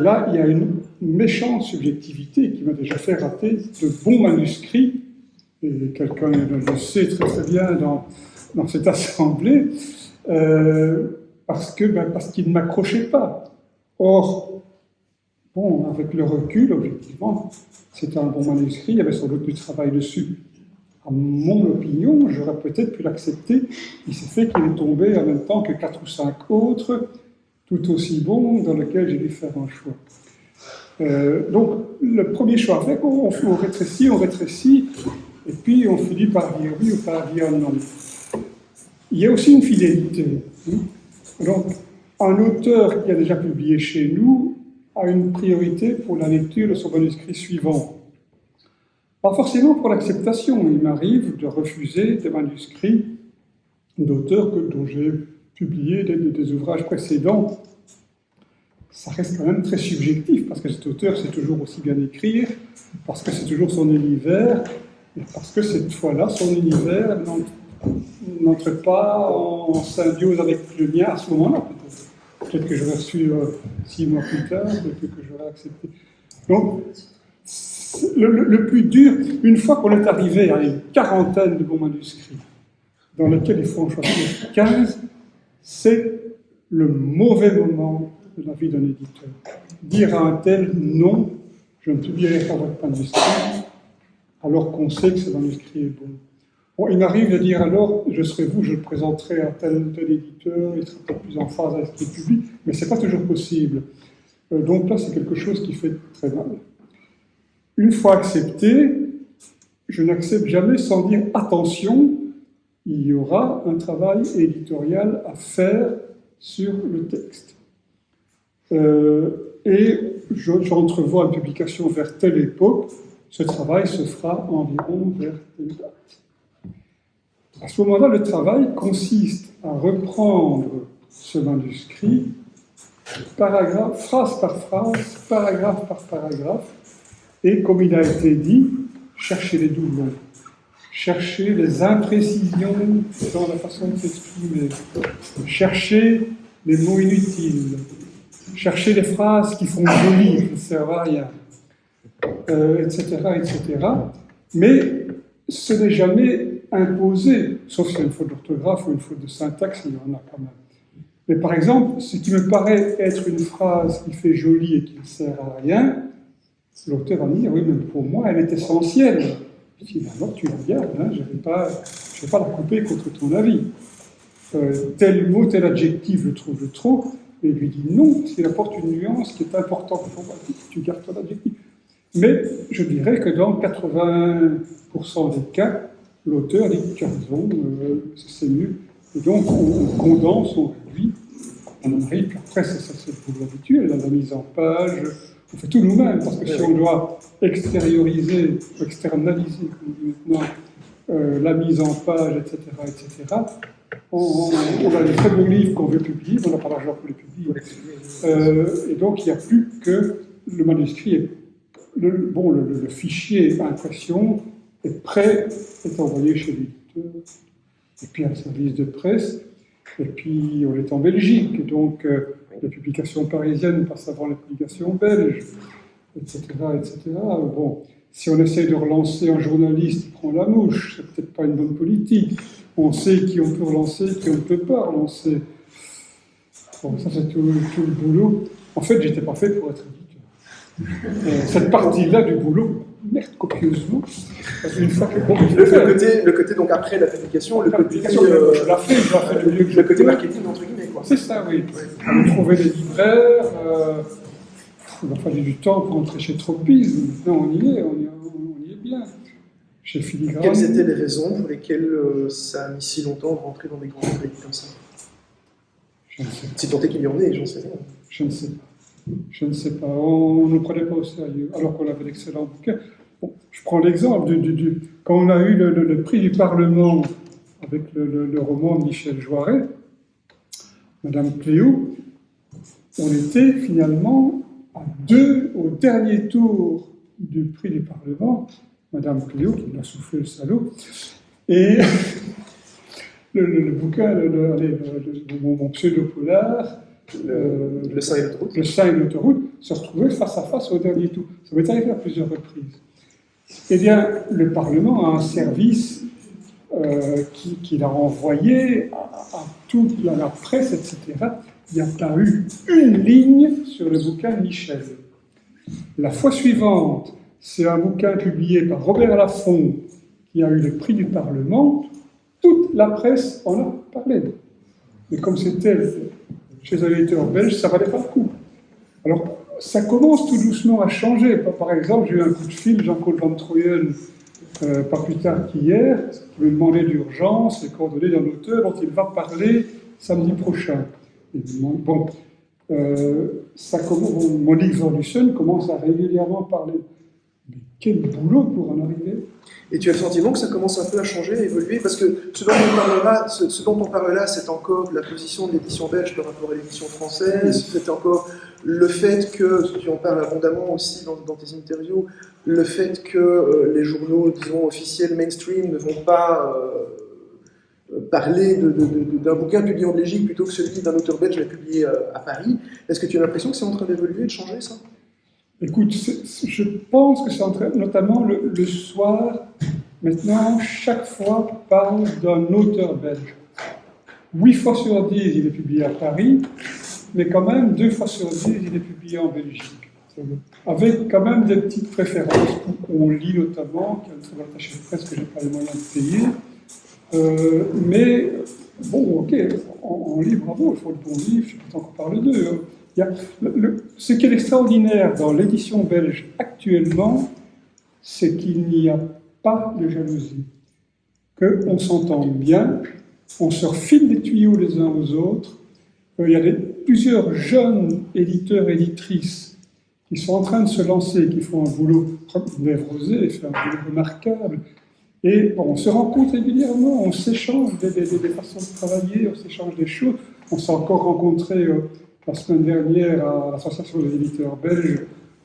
Là, il y a une méchante subjectivité qui m'a déjà fait rater de bons manuscrits, et quelqu'un le sait très très bien dans cette assemblée, parce qu'il ne m'accrochait pas. Or, bon, avec le recul, objectivement, c'était un bon manuscrit, il y avait sans doute du travail dessus. À mon opinion, j'aurais peut-être pu l'accepter, il s'est fait qu'il est tombé en même temps que 4 ou 5 autres, tout aussi bons, dans lesquels j'ai dû faire un choix. Donc, le premier choix fait, on rétrécit, et puis on finit par dire oui ou par dire non. Il y a aussi une fidélité. Donc, un auteur qui a déjà publié chez nous a une priorité pour la lecture de son manuscrit suivant. Pas forcément pour l'acceptation. Il m'arrive de refuser des manuscrits d'auteurs dont j'ai publié des ouvrages précédents, ça reste quand même très subjectif, parce que cet auteur sait toujours aussi bien écrire, parce que c'est toujours son univers, et parce que cette fois-là, son univers n'entre pas en symbiose avec le mien à ce moment-là, peut-être. Peut-être que j'aurais reçu 6 mois plus tard, peut-être que j'aurais accepté. Donc, le plus dur, une fois qu'on est arrivé à une quarantaine de bons manuscrits, dans lesquels il faut en choisir 15, c'est le mauvais moment de la vie d'un éditeur. Dire à un tel non, je ne publierai pas votre manuscrit, alors qu'on sait que ce manuscrit est bon. Bon, il m'arrive de dire alors, je serai vous, je le présenterai à tel éditeur, il sera peut-être plus en phase avec ce qu'il publie, mais ce n'est pas toujours possible. Donc là, c'est quelque chose qui fait très mal. Une fois accepté, je n'accepte jamais sans dire attention, il y aura un travail éditorial à faire sur le texte. Et j'entrevois une publication vers telle époque, ce travail se fera environ vers telle date. À ce moment-là, le travail consiste à reprendre ce manuscrit, paragraphe, phrase par phrase, paragraphe par paragraphe, et comme il a été dit, chercher les doublons, chercher les imprécisions dans la façon de s'exprimer, chercher les mots inutiles, chercher les phrases qui font joli, qui ne servent à rien, etc., etc. Mais ce n'est jamais imposé, sauf s'il y a une faute d'orthographe ou une faute de syntaxe, il y en a quand même. Mais par exemple, ce qui me paraît être une phrase qui fait joli et qui ne sert à rien, l'auteur va me dire, oui, mais pour moi, elle est essentielle. Je dis, alors tu la gardes, hein, je ne vais pas la couper contre ton avis. Tel mot, tel adjectif, je trouve de trop, et il lui dit non, s'il apporte une nuance qui est importante pour moi, tu gardes ton adjectif. Mais je dirais que dans 80% des cas, l'auteur dit tu as raison, c'est mieux. Et donc on condense, on réduit, on en arrive, puis après c'est le boulot habituel, la mise en page, on fait tout nous-mêmes, parce que si on doit extérioriser, externaliser, comme on dit maintenant, la mise en page, etc., on a des très bons livres qu'on veut publier, on n'a pas l'argent pour les publier. Et donc il n'y a plus que le manuscrit, le fichier impression est prêt, est envoyé chez l'éditeur, et puis un service de presse, et puis on est en Belgique, donc les publications parisiennes passent avant les publications belges, etc., etc. Bon, si on essaie de relancer un journaliste, il prend la mouche, c'est peut-être pas une bonne politique. On sait qui on peut relancer, qui on ne peut pas relancer. Bon, ça c'est tout le boulot. En fait, j'étais pas fait pour être éditeur. Cette partie-là du boulot, merde, copieusement. Une fois que le côté donc après la publication, le côté je la fais du mieux que je le côté marketing entre guillemets quoi. C'est ça, oui. Trouver des libraires, il a fallu du temps pour entrer chez Tropies. Maintenant on y est bien. Chez Filigrane. Quelles étaient les raisons pour lesquelles ça a mis si longtemps de rentrer dans des grands librairies comme ça? Je ne sais pas. Si tant est qu'il y en ait, j'en sais rien. Je ne sais pas. Je ne sais pas. On ne prenait pas au sérieux, alors qu'on avait d'excellents bouquins. Bon, je prends l'exemple quand on a eu le prix du Parlement avec le roman de Michel Joiret, Madame Cléo, on était finalement à 2 au dernier tour du prix du Parlement. Madame Cléo, qui m'a soufflé le salaud, et le bouquin, mon pseudo-polar, le sein et l'autoroute. Le sein et l'autoroute se retrouvaient face à face au dernier tour. Ça m'est arrivé à plusieurs reprises. Eh bien, le Parlement a un service qui l'a envoyé à toute la presse, etc. Il n'y a pas eu une ligne sur le bouquin Michel. La fois suivante, c'est un bouquin publié par Robert Laffont qui a eu le prix du Parlement. Toute la presse en a parlé. Mais comme c'était chez un éditeur belge, ça ne valait pas le coup. Alors, ça commence tout doucement à changer. Par exemple, j'ai eu un coup de fil, Jean-Claude Van Troyen, pas plus tard qu'hier, qui me demandait d'urgence les coordonnées d'un auteur dont il va parler samedi prochain. Et bon, mon livre du Sun commence à régulièrement parler. Mais quel boulot pour en arriver. Et tu as le sentiment que ça commence un peu à changer, à évoluer, parce que ce dont on parle là, c'est encore la position de l'édition belge par rapport à l'édition française, c'est encore le fait que, tu en parles abondamment aussi dans tes interviews, le fait que les journaux, disons, officiels, mainstream, ne vont pas parler d'un bouquin publié en Belgique plutôt que celui d'un auteur belge publié à Paris. Est-ce que tu as l'impression que c'est en train d'évoluer, de changer, ça ? Écoute, je pense que c'est en train, notamment le soir, maintenant, chaque fois parle d'un auteur belge. 8 fois sur 10, il est publié à Paris, mais quand même 2 fois sur 10, il est publié en Belgique. Avec quand même des petites préférences qu'on lit notamment, qui a une très bonne attaché de presse que je n'ai pas les moyens de payer. Mais bon, ok, on lit, bravo, il faut le bon livre, je ne sais pas qu'on parle d'eux. Ce qui est extraordinaire dans l'édition belge actuellement, c'est qu'il n'y a pas de jalousie, qu'on s'entend bien, on se refile des tuyaux les uns aux autres. Il y a plusieurs jeunes éditeurs et éditrices qui sont en train de se lancer, qui font un boulot, Névrosé fait un boulot remarquable. Et bon, on se rencontre régulièrement, on s'échange des façons de travailler, on s'échange des choses. On s'est encore rencontrés la semaine dernière à l'Association des éditeurs belges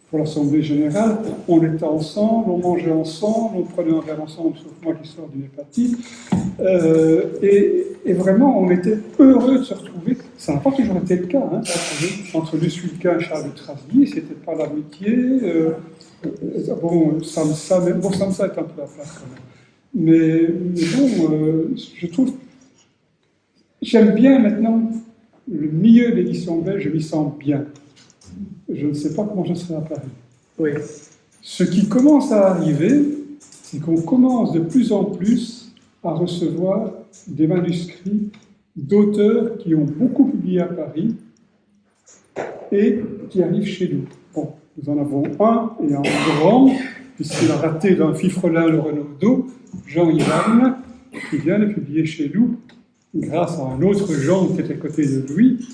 pour l'Assemblée générale. On était ensemble, on mangeait ensemble, on prenait un verre ensemble, sauf moi qui sors d'une hépatite. Et vraiment, on était heureux de se retrouver. Ça n'a pas toujours été le cas. Hein. Entre Le Sulquin et Charles de Trasny, c'était pas l'amitié. Samsa est un peu à part quand même. Mais bon, je trouve... J'aime bien maintenant le milieu de l'édition belge, je m'y sens bien. Je ne sais pas comment je serai à Paris. Oui. Ce qui commence à arriver, c'est qu'on commence de plus en plus à recevoir des manuscrits d'auteurs qui ont beaucoup publié à Paris et qui arrivent chez nous. Bon, nous en avons un, et un grand, puisqu'il a raté d'un fifrelin le Renaudot, Jean-Yvan, qui vient de publier chez nous, grâce à un autre Jean qui était à côté de lui,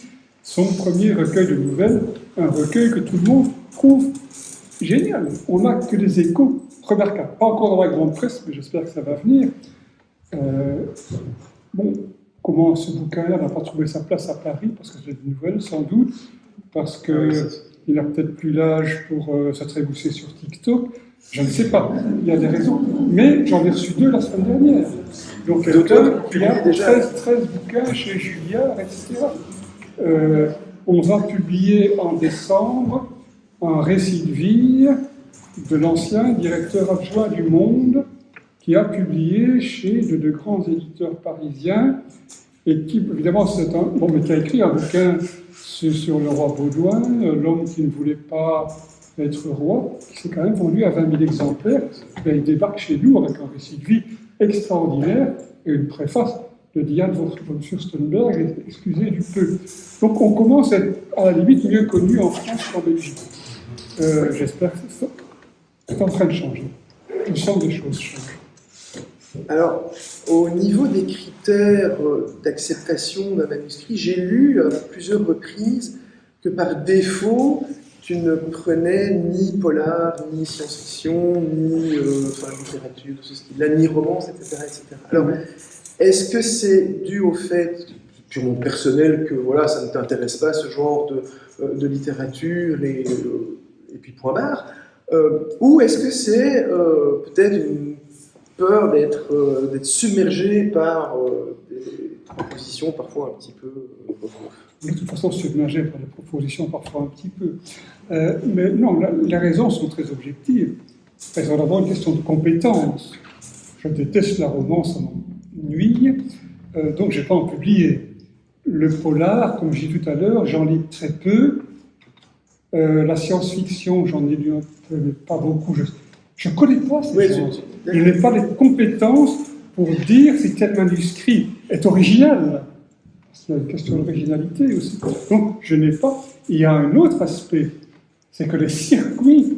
son premier recueil de nouvelles, un recueil que tout le monde trouve génial. On n'a que des échos remarquables. Pas encore dans la grande presse, mais j'espère que ça va venir. Bon, comment ce bouquin-là n'a pas trouvé sa place à Paris? Parce que c'est des nouvelles, sans doute. Parce qu'il n'a peut-être plus l'âge pour se trébousser sur TikTok. Je ne sais pas, il y a des raisons. Mais j'en ai reçu 2 la semaine dernière. Donc, il y a 13 bouquins chez Julliard, etc. On va publier en décembre un récit de vie de l'ancien directeur adjoint du Monde qui a publié chez de grands éditeurs parisiens et qui, évidemment, qui a écrit un bouquin sur le roi Baudouin, l'homme qui ne voulait pas être roi, qui s'est quand même vendu à 20 000 exemplaires. Et il débarque chez nous avec un récit de vie extraordinaire et une préface de Diane von Furstenberg, excusez du peu. Donc on commence à être à la limite mieux connu en France qu'en Belgique. J'espère que c'est en train de changer. Je sens que des choses changent. Alors, au niveau des critères d'acceptation d'un manuscrit, j'ai lu à plusieurs reprises que par défaut, tu ne prenais ni polar, ni science-fiction, ni littérature de ce style-là, ni romance, etc., etc. Alors, est-ce que c'est dû au fait, purement personnel, que voilà, ça ne t'intéresse pas, ce genre de littérature, et puis point barre, ou est-ce que c'est peut-être une peur d'être submergé par des propositions parfois un petit peu... De toute façon, submergé par des propositions parfois un petit peu. Mais non, les raisons sont très objectives. Elles sont d'abord une question de compétence. Je déteste la romance, ça m'ennuie, donc je n'ai pas en publié. Le polar, comme j'ai dit tout à l'heure, j'en lis très peu. La science-fiction, j'en ai lu un peu, mais pas beaucoup. Je ne connais pas ces choses. Je n'ai pas les compétences pour dire si tel manuscrit est original. Il y a une question d'originalité aussi. Donc, je n'ai pas... Il y a un autre aspect, c'est que les circuits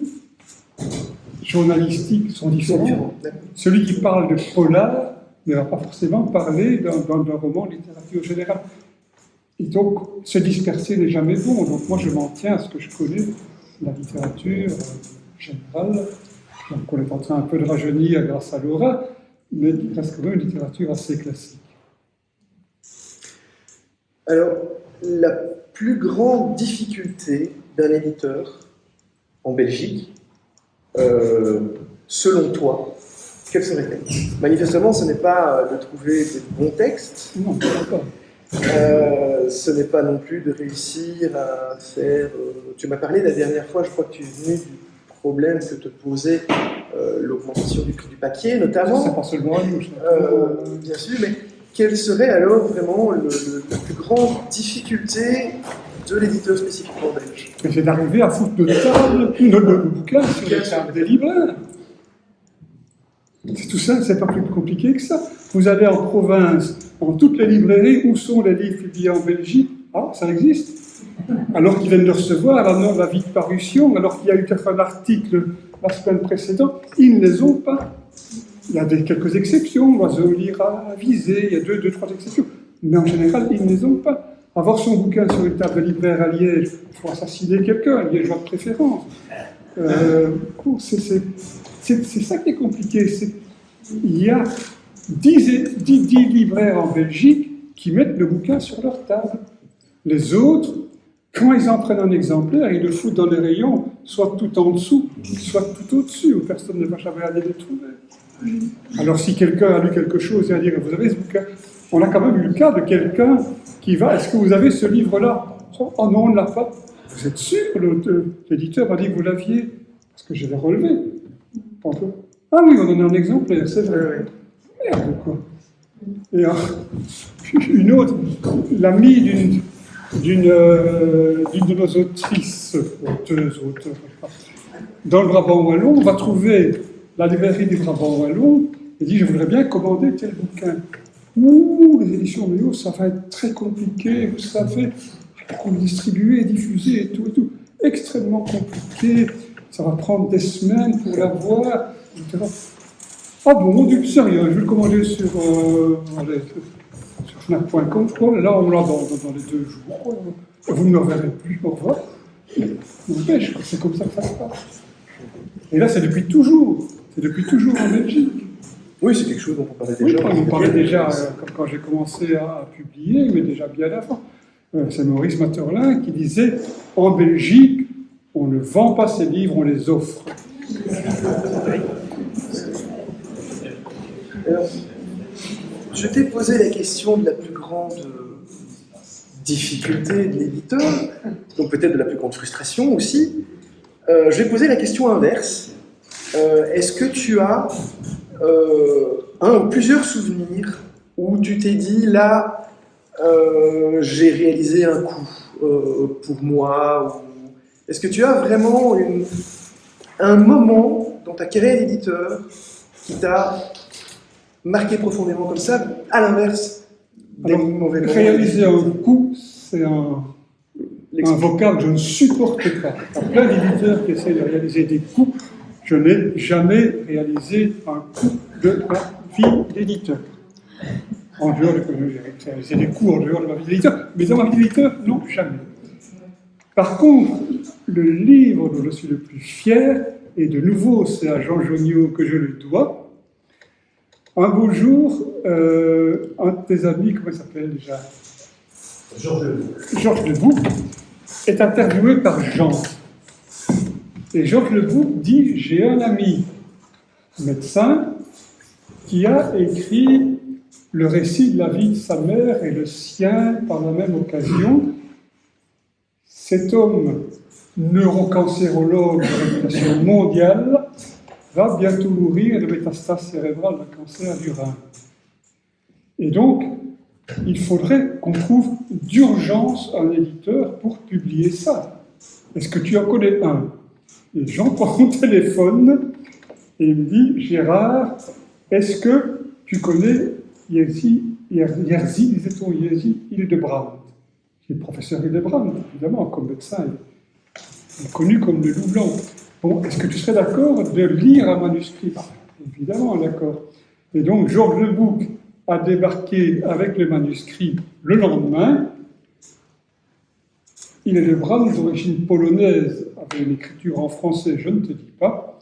journalistiques sont différents. Celui qui parle de polar ne va pas forcément parler d'un roman de littérature générale. Et donc, se disperser n'est jamais bon. Donc, moi, je m'en tiens à ce que je connais, la littérature générale. Donc on est en train un peu de rajeunir grâce à Laura, mais il reste quand même une littérature assez classique. Alors, la plus grande difficulté d'un éditeur en Belgique, selon toi, quelle serait-elle? Manifestement, ce n'est pas de trouver des bons textes. Non, pas. Ce n'est pas non plus de réussir à faire... tu m'as parlé la dernière fois, je crois que tu es venu du problème que te posait l'augmentation du prix du papier, notamment. C'est pas seulement à nous. Bien sûr, mais quelle serait alors vraiment la plus grande difficulté de l'éditeur spécifiquement belge? C'est d'arriver à foutre le bouquin sur les tables des libraires. C'est tout ça, c'est pas plus compliqué que ça. Vous allez en province, dans toutes les librairies, où sont les livres publiés en Belgique? Ah, ça existe. Alors qu'ils viennent de recevoir l'avis de parution, alors qu'il y a eu peut-être un article la semaine précédente, ils ne les ont pas. Il y a quelques exceptions, l'oiseau lira avisé, il y a deux, trois exceptions. Mais en général, ils ne les ont pas. Avoir son bouquin sur une table de libraire à Liège, il faut assassiner quelqu'un, un liégeois de préférence. C'est ça qui est compliqué. Il y a 10 libraires en Belgique qui mettent le bouquin sur leur table. Les autres, quand ils en prennent un exemplaire, ils le foutent dans les rayons, soit tout en dessous, soit tout au-dessus, où personne ne va jamais aller les trouver. Alors si quelqu'un a lu quelque chose et a dit « Vous avez ce bouquin ?» On a quand même eu le cas de quelqu'un qui va « Est-ce que vous avez ce livre-là » Oh non, on ne l'a pas. Vous êtes sûr? L'éditeur m'a dit que vous l'aviez, parce que je l'ai relevé. Ah oui, on en a un exemplaire, c'est vrai. Merde, quoi. Et une autre, l'amie d'une de nos autrices, auteurs, dans le Brabant Wallon, on va trouver la librairie du Brabant Wallon et dit « Je voudrais bien commander tel bouquin. » Ouh, les éditions Méo, ça va être très compliqué, vous savez, pour le distribuer, diffuser et tout. Extrêmement compliqué, ça va prendre des semaines pour l'avoir, etc. Ah bon, du sérieux, je vais le commander sur Fnac.com, je crois, là on l'a dans les 2 jours, vous ne me reverrez plus, au revoir. N'empêche, c'est comme ça que ça se passe. Et là, c'est depuis toujours en Belgique. Oui, c'est quelque chose dont on parlait déjà. Oui, on parlait déjà quand j'ai commencé à publier, mais déjà bien avant. C'est Maurice Materlin qui disait « En Belgique, on ne vend pas ses livres, on les offre. » Alors, je t'ai posé la question de la plus grande difficulté de l'éditeur, donc peut-être de la plus grande frustration aussi. Je vais poser la question inverse. Est-ce que tu as un ou plusieurs souvenirs où tu t'es dit, là, j'ai réalisé un coup pour moi? Est-ce que tu as vraiment un moment dans ta carrière d'éditeur qui t'a marqué profondément comme ça, à l'inverse des mauvais moments? Réaliser un coup, c'est un vocable que je ne supporte pas. Il y a plein d'éditeurs qui essaient de réaliser des coups. Je n'ai jamais réalisé un coup de ma vie d'éditeur. En dehors de j'ai réalisé des coups en dehors de ma vie d'éditeur, mais dans ma vie d'éditeur, non, jamais. Par contre, le livre dont je suis le plus fier, et de nouveau, c'est à Jean Joniot que je le dois. Un beau jour, un de tes amis, comment il s'appelle déjà? Georges Lebouc est interviewé par Jean. Et Georges Lebouc dit « J'ai un ami médecin qui a écrit le récit de la vie de sa mère et le sien par la même occasion. Cet homme, neurocancérologue de réputation mondiale, va bientôt mourir de métastase cérébrale d'un cancer du rein. Et donc, il faudrait qu'on trouve d'urgence un éditeur pour publier ça. Est-ce que tu en connais un? » Et Jean prend mon téléphone et il me dit « Gérard, est-ce que tu connais Jerzy, disait-on, Jerzy Hildebrandt ?» Qui est le professeur Hildebrandt, évidemment, comme médecin. Il est connu comme le loup blanc. Bon, est-ce que tu serais d'accord de lire un manuscrit? Évidemment, d'accord. Et donc, Georges Lebouc a débarqué avec le manuscrit le lendemain. Hildebrandt, d'origine polonaise, avait une écriture en français, je ne te dis pas.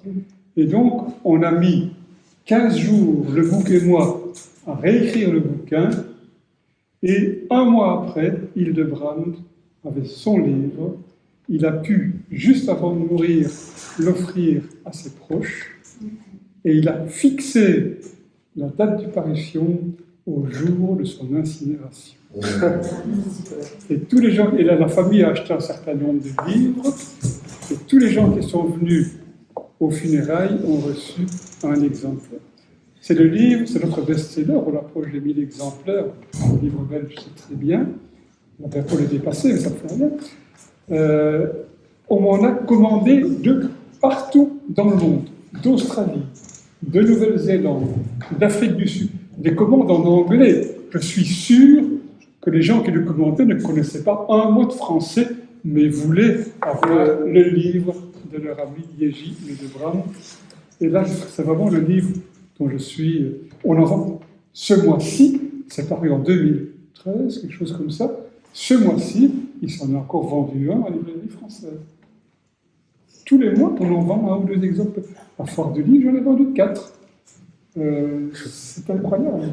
Et donc, on a mis 15 jours, le bouc et moi, à réécrire le bouquin. Et un mois après, Hildebrand avait son livre. Il a pu, juste avant de mourir, l'offrir à ses proches. Et il a fixé la date de parution au jour de son incinération. Et tous les gens, et là, la famille a acheté un certain nombre de livres, et tous les gens qui sont venus aux funérailles ont reçu un exemplaire. C'est le livre, c'est notre best-seller, on approche des 1000 exemplaires, le livre belge, c'est très bien, on va bientôt le dépasser, mais ça ne fait rien. On m'en a commandé de partout dans le monde, d'Australie, de Nouvelle-Zélande, d'Afrique du Sud, des commandes en anglais. Je suis sûr que les gens qui le commandaient ne connaissaient pas un mot de français, mais voulaient avoir le livre de leur ami Yeji Hildebrand. Et là, c'est vraiment le livre dont je suis... On en vend ce mois-ci, c'est paru en 2013, quelque chose comme ça. Ce mois-ci, il s'en est encore vendu un à la librairie française. Tous les mois, on en vend un ou deux exemples. À Foire du Livre, j'en ai vendu 4. C'est incroyable.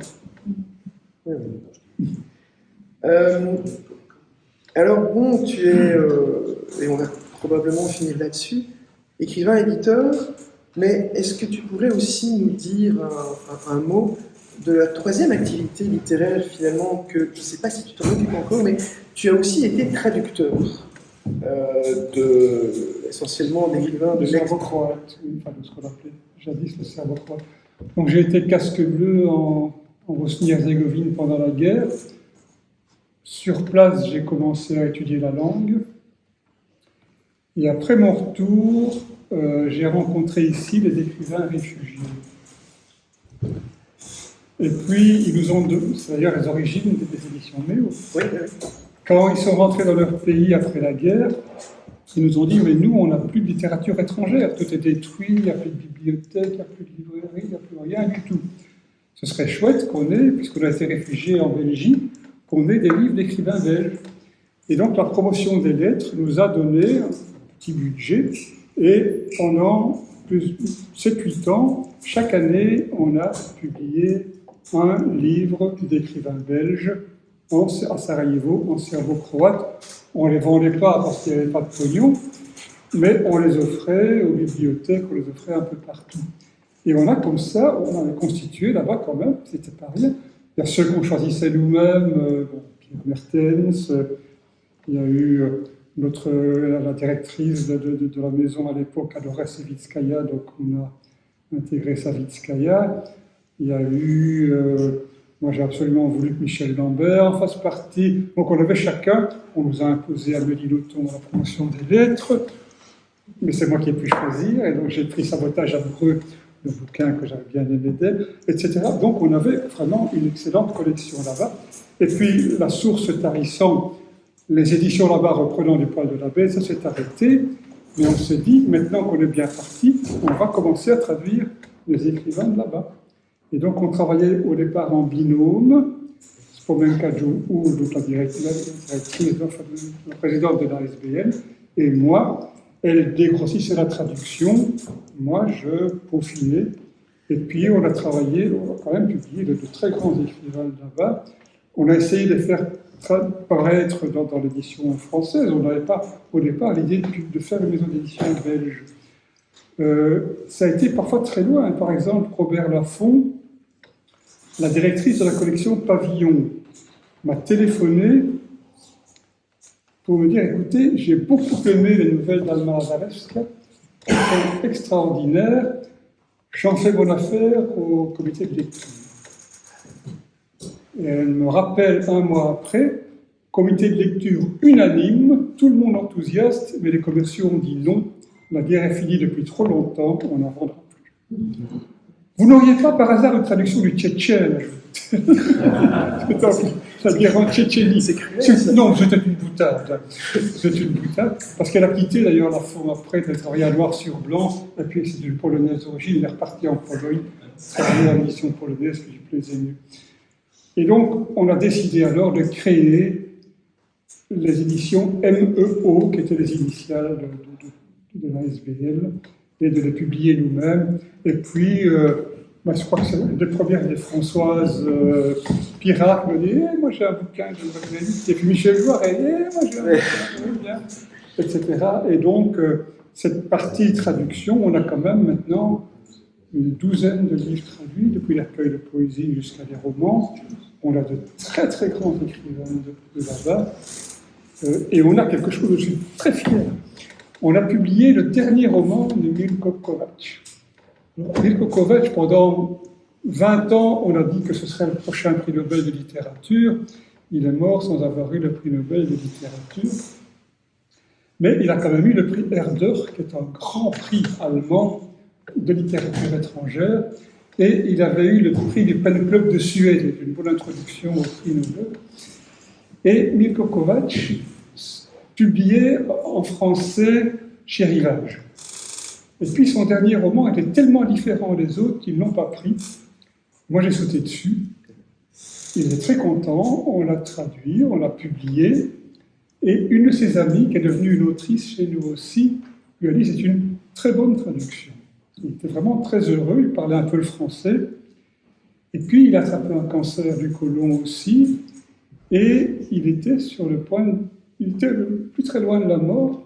Alors bon, tu es, et on va probablement finir là-dessus, écrivain, éditeur, mais est-ce que tu pourrais aussi nous dire un mot de la troisième activité littéraire finalement, que je ne sais pas si tu t'en occupes encore, mais tu as aussi été traducteur essentiellement d'écrivains de cerveau croate, enfin de ce qu'on appelait jadis le cerveau croate. Donc j'ai été casque bleu en Bosnie-Herzégovine pendant la guerre. Sur place, j'ai commencé à étudier la langue. Et après mon retour, j'ai rencontré ici les écrivains réfugiés. Et puis, ils nous ont donné, c'est d'ailleurs les origines des éditions Méo. Oui. Quand ils sont rentrés dans leur pays après la guerre, ils nous ont dit, mais nous, on n'a plus de littérature étrangère, tout est détruit, il n'y a plus de bibliothèque, il n'y a plus de librairie, il n'y a plus rien du tout. Ce serait chouette qu'on ait, puisqu'on a été réfugiés en Belgique, qu'on ait des livres d'écrivains belges. Et donc la promotion des lettres nous a donné un petit budget, et pendant 7-8 ans, chaque année, on a publié un livre d'écrivains belges à Sarajevo, en serbo-croate. On ne les vendait pas parce qu'il n'y avait pas de pognon, mais on les offrait aux bibliothèques, on les offrait un peu partout. Et on a comme ça, on avait constitué là-bas quand même, c'était pas rien. Il y a ceux qu'on choisissait nous-mêmes, Pierre Mertens, il y a eu la directrice de la maison à l'époque, adorait Savitskaya, donc on a intégré Savitskaya. Il y a eu, moi j'ai absolument voulu que Michel Lambert en fasse partie. Donc on avait chacun, on nous a imposé Amélie Nothomb la promotion des lettres, mais c'est moi qui ai pu choisir, et donc j'ai pris Sabotage amoureux, le bouquin que j'avais bien aimé d'elle, etc. Donc on avait vraiment une excellente collection là-bas. Et puis la source tarissant, les éditions là-bas reprenant du poil de la bête, ça s'est arrêté, mais on s'est dit, maintenant qu'on est bien parti, on va commencer à traduire les écrivains de là-bas. Et donc on travaillait au départ en binôme, Spomenka Joe-Ou, donc la directrice, la présidente de l'ASBL, et moi. Elle dégrossissait la traduction, moi je peaufinais, et puis on a travaillé, on a quand même publié de très grands écrivains là-bas. On a essayé de les faire paraître dans l'édition française, on n'avait pas au départ l'idée de faire une maison d'édition belge. Ça a été parfois très loin, par exemple Robert Laffont, la directrice de la collection Pavillon, m'a téléphoné pour me dire, écoutez, j'ai beaucoup aimé les nouvelles d'Alma Lazarevska, elles sont extraordinaires, j'en fais bonne affaire au comité de lecture. Et elle me rappelle un mois après, comité de lecture unanime, tout le monde enthousiaste, mais les commerciaux ont dit non, la guerre est finie depuis trop longtemps, on n'en vendra plus. Vous n'auriez pas par hasard une traduction du tchétchène? La guerre en Tchétchénie. C'est cruel. Non, c'était une boutade. C'était une boutade. Parce qu'elle a quitté d'ailleurs la forme après d'être rien noir sur blanc. Et puis c'est une polonaise d'origine. Elle est repartie en Pologne. Travailler à la mission polonaise qui lui plaisait mieux. Et donc, on a décidé alors de créer les éditions MEO, qui étaient les initiales de la SBL. et de les publier nous-mêmes. Et puis, je crois que c'est une des premières des Françoise Pirac me dit moi j'ai un bouquin, j'aimerais bien lire. Et puis Michel Loiret, moi j'ai un bouquin, j'aimerais bien, etc. Et donc, cette partie traduction, on a quand même maintenant une douzaine de livres traduits, depuis l'accueil de poésie jusqu'à des romans. On a de très très grands écrivains de là-bas. Et on a quelque chose dont je suis très fier. On a publié le dernier roman de Milko Kovač. Milko Kovač, pendant 20 ans, on a dit que ce serait le prochain prix Nobel de littérature. Il est mort sans avoir eu le prix Nobel de littérature. Mais il a quand même eu le prix Herder, qui est un grand prix allemand de littérature étrangère. Et il avait eu le prix du Pen Club de Suède, une bonne introduction au prix Nobel. Et Milko Kovač publiait en français chez Rivage. Et puis son dernier roman était tellement différent des autres qu'ils ne l'ont pas pris. Moi j'ai sauté dessus. Il est très content, on l'a traduit, on l'a publié. Et une de ses amies, qui est devenue une autrice chez nous aussi, lui a dit c'est une très bonne traduction. Il était vraiment très heureux, il parlait un peu le français. Et puis il a attrapé un cancer du côlon aussi. Et il était sur le point, il était plus très loin de la mort,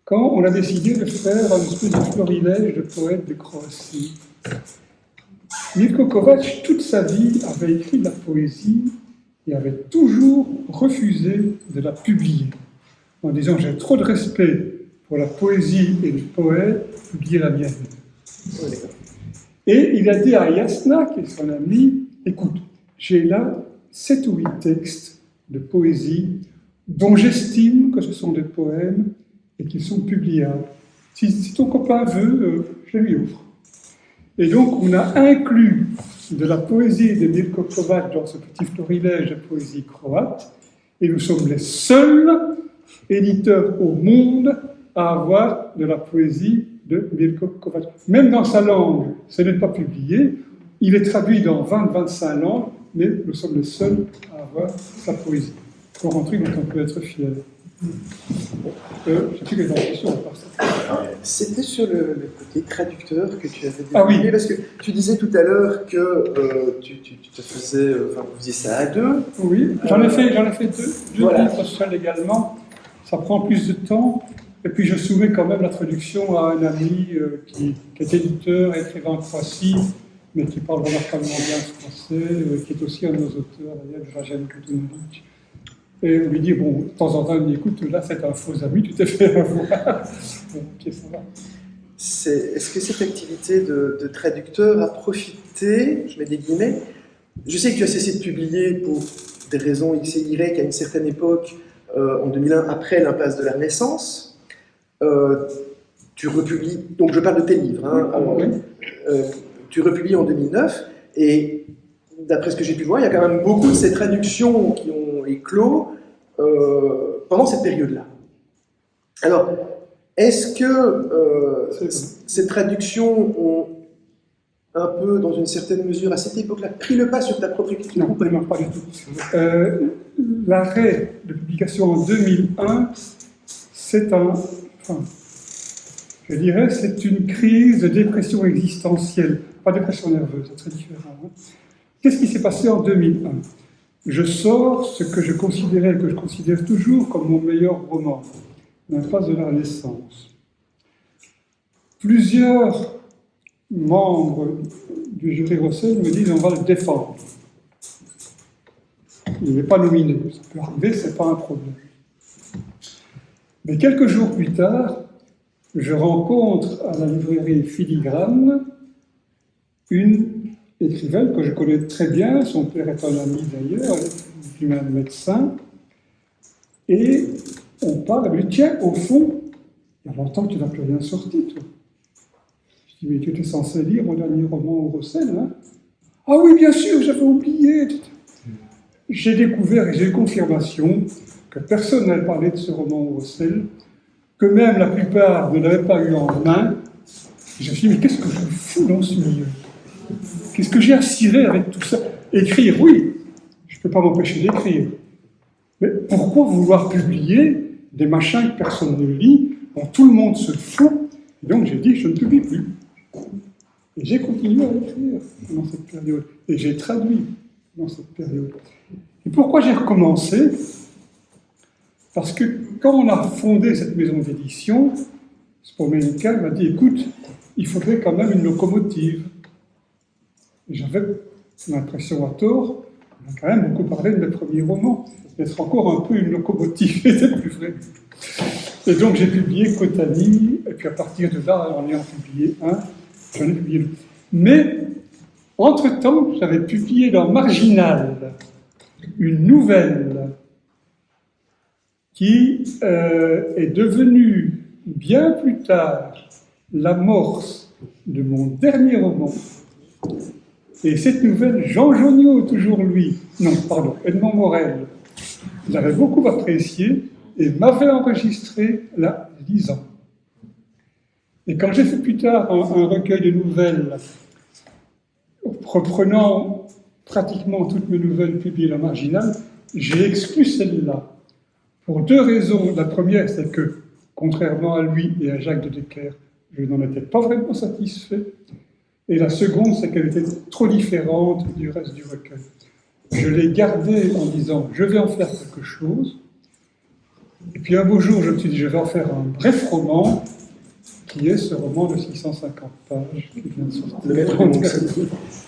quand on a décidé de faire un espèce de florilège de poètes de Croatie. Milko Kovač, toute sa vie, avait écrit de la poésie et avait toujours refusé de la publier, en disant « j'ai trop de respect pour la poésie et les poètes, publier la mienne ». Et il a dit à Jasna, qui est son ami, « écoute, j'ai là 7 ou 8 textes de poésie dont j'estime que ce sont des poèmes et qu'ils sont publiables. Si ton copain veut, je lui ouvre. » Et donc, on a inclus de la poésie de Milko Kovač dans ce petit florilège de poésie croate, et nous sommes les seuls éditeurs au monde à avoir de la poésie de Milko Kovač. Même dans sa langue, ce n'est pas publié. Il est traduit dans 20-25 langues, mais nous sommes les seuls à avoir sa poésie. Encore un truc dont on peut être fier. J'ai plus les questions à part ça. C'était sur le côté traducteur que tu avais développé, Ah oui. parce que tu disais tout à l'heure que tu te faisais, enfin vous faisiez ça à deux. Oui, j'en ai fait deux Voilà. livres seuls également. Ça prend plus de temps. Et puis je soumets quand même la traduction à un ami qui est éditeur, écrivain en Croatie, mais qui parle remarquablement bien français, qui est aussi un de nos auteurs, d'ailleurs, Dražen Kutunović. Et on lui dit, bon, de temps en temps, il dit, écoute, là, c'est un faux ami, tu t'es fait avoir. Ok, ça va. Est-ce que cette activité de traducteur a profité, je mets des guillemets, je sais que tu as cessé de publier pour des raisons X et Y à une certaine époque, en 2001, après l'impasse de la Renaissance. Tu republies, donc je parle de tes livres, hein, tu republies en 2009, et d'après ce que j'ai pu voir, il y a quand même beaucoup de ces traductions qui ont éclos pendant cette période-là. Alors, est-ce que ces traductions ont un peu, dans une certaine mesure, à cette époque-là, pris le pas sur ta propre écriture? Non, vraiment pas du tout. L'arrêt de publication en 2001, c'est je dirais, c'est une crise de dépression existentielle, pas dépression nerveuse, c'est très différent. Hein. Qu'est-ce qui s'est passé en 2001? Je sors ce que je considère toujours comme mon meilleur roman, L'impasse de la Renaissance. Plusieurs membres du jury Rossel me disent on va le défendre. Il n'est pas nominé, ça peut arriver, c'est pas un problème. Mais quelques jours plus tard, je rencontre à la librairie Filigrane une écrivaine que je connais très bien, son père est un ami d'ailleurs, lui-même médecin, et on parle, elle me dit, tiens, au fond, il y a longtemps que tu n'as plus rien sorti, toi. Je dis, mais tu étais censé lire mon dernier roman au Rossel, hein? Ah oui, bien sûr, j'avais oublié. J'ai découvert et j'ai eu confirmation que personne n'avait parlé de ce roman au Rossel, que même la plupart ne l'avaient pas eu en main. Je me suis dit, mais qu'est-ce que je fous dans ce milieu? Qu'est-ce que j'ai à cirer avec tout ça? Écrire, oui, je ne peux pas m'empêcher d'écrire. Mais pourquoi vouloir publier des machins que personne ne lit, dont tout le monde se fout, Et donc j'ai dit, je ne publie plus. Et j'ai continué à écrire dans cette période. Et j'ai traduit dans cette période. Et pourquoi j'ai recommencé? Parce que quand on a fondé cette maison d'édition, Spomenka m'a dit, écoute, il faudrait quand même une locomotive. Et j'avais l'impression à tort, on a quand même beaucoup parlé de mes premiers romans, d'être encore un peu une locomotive, c'était plus vrai. Et donc j'ai publié Kotani, et puis à partir de là, en ayant publié un, j'en ai publié deux. Mais, entre-temps, j'avais publié dans Marginal une nouvelle qui est devenue, bien plus tard, l'amorce de mon dernier roman. Et cette nouvelle, Jean Joniot, toujours lui, Edmond Morel, l'avait beaucoup appréciée et m'avait enregistré la lisant. Et quand j'ai fait plus tard un recueil de nouvelles, reprenant pratiquement toutes mes nouvelles publiées dans Marginal, j'ai exclu celle-là. Pour deux raisons. La première, c'est que, contrairement à lui et à Jacques de Decker, je n'en étais pas vraiment satisfait. Et la seconde, c'est qu'elle était trop différente du reste du recueil. Je l'ai gardée en disant, je vais en faire quelque chose. Et puis un beau jour, je me suis dit, je vais en faire un bref roman, qui est ce roman de 650 pages qui vient de sortir.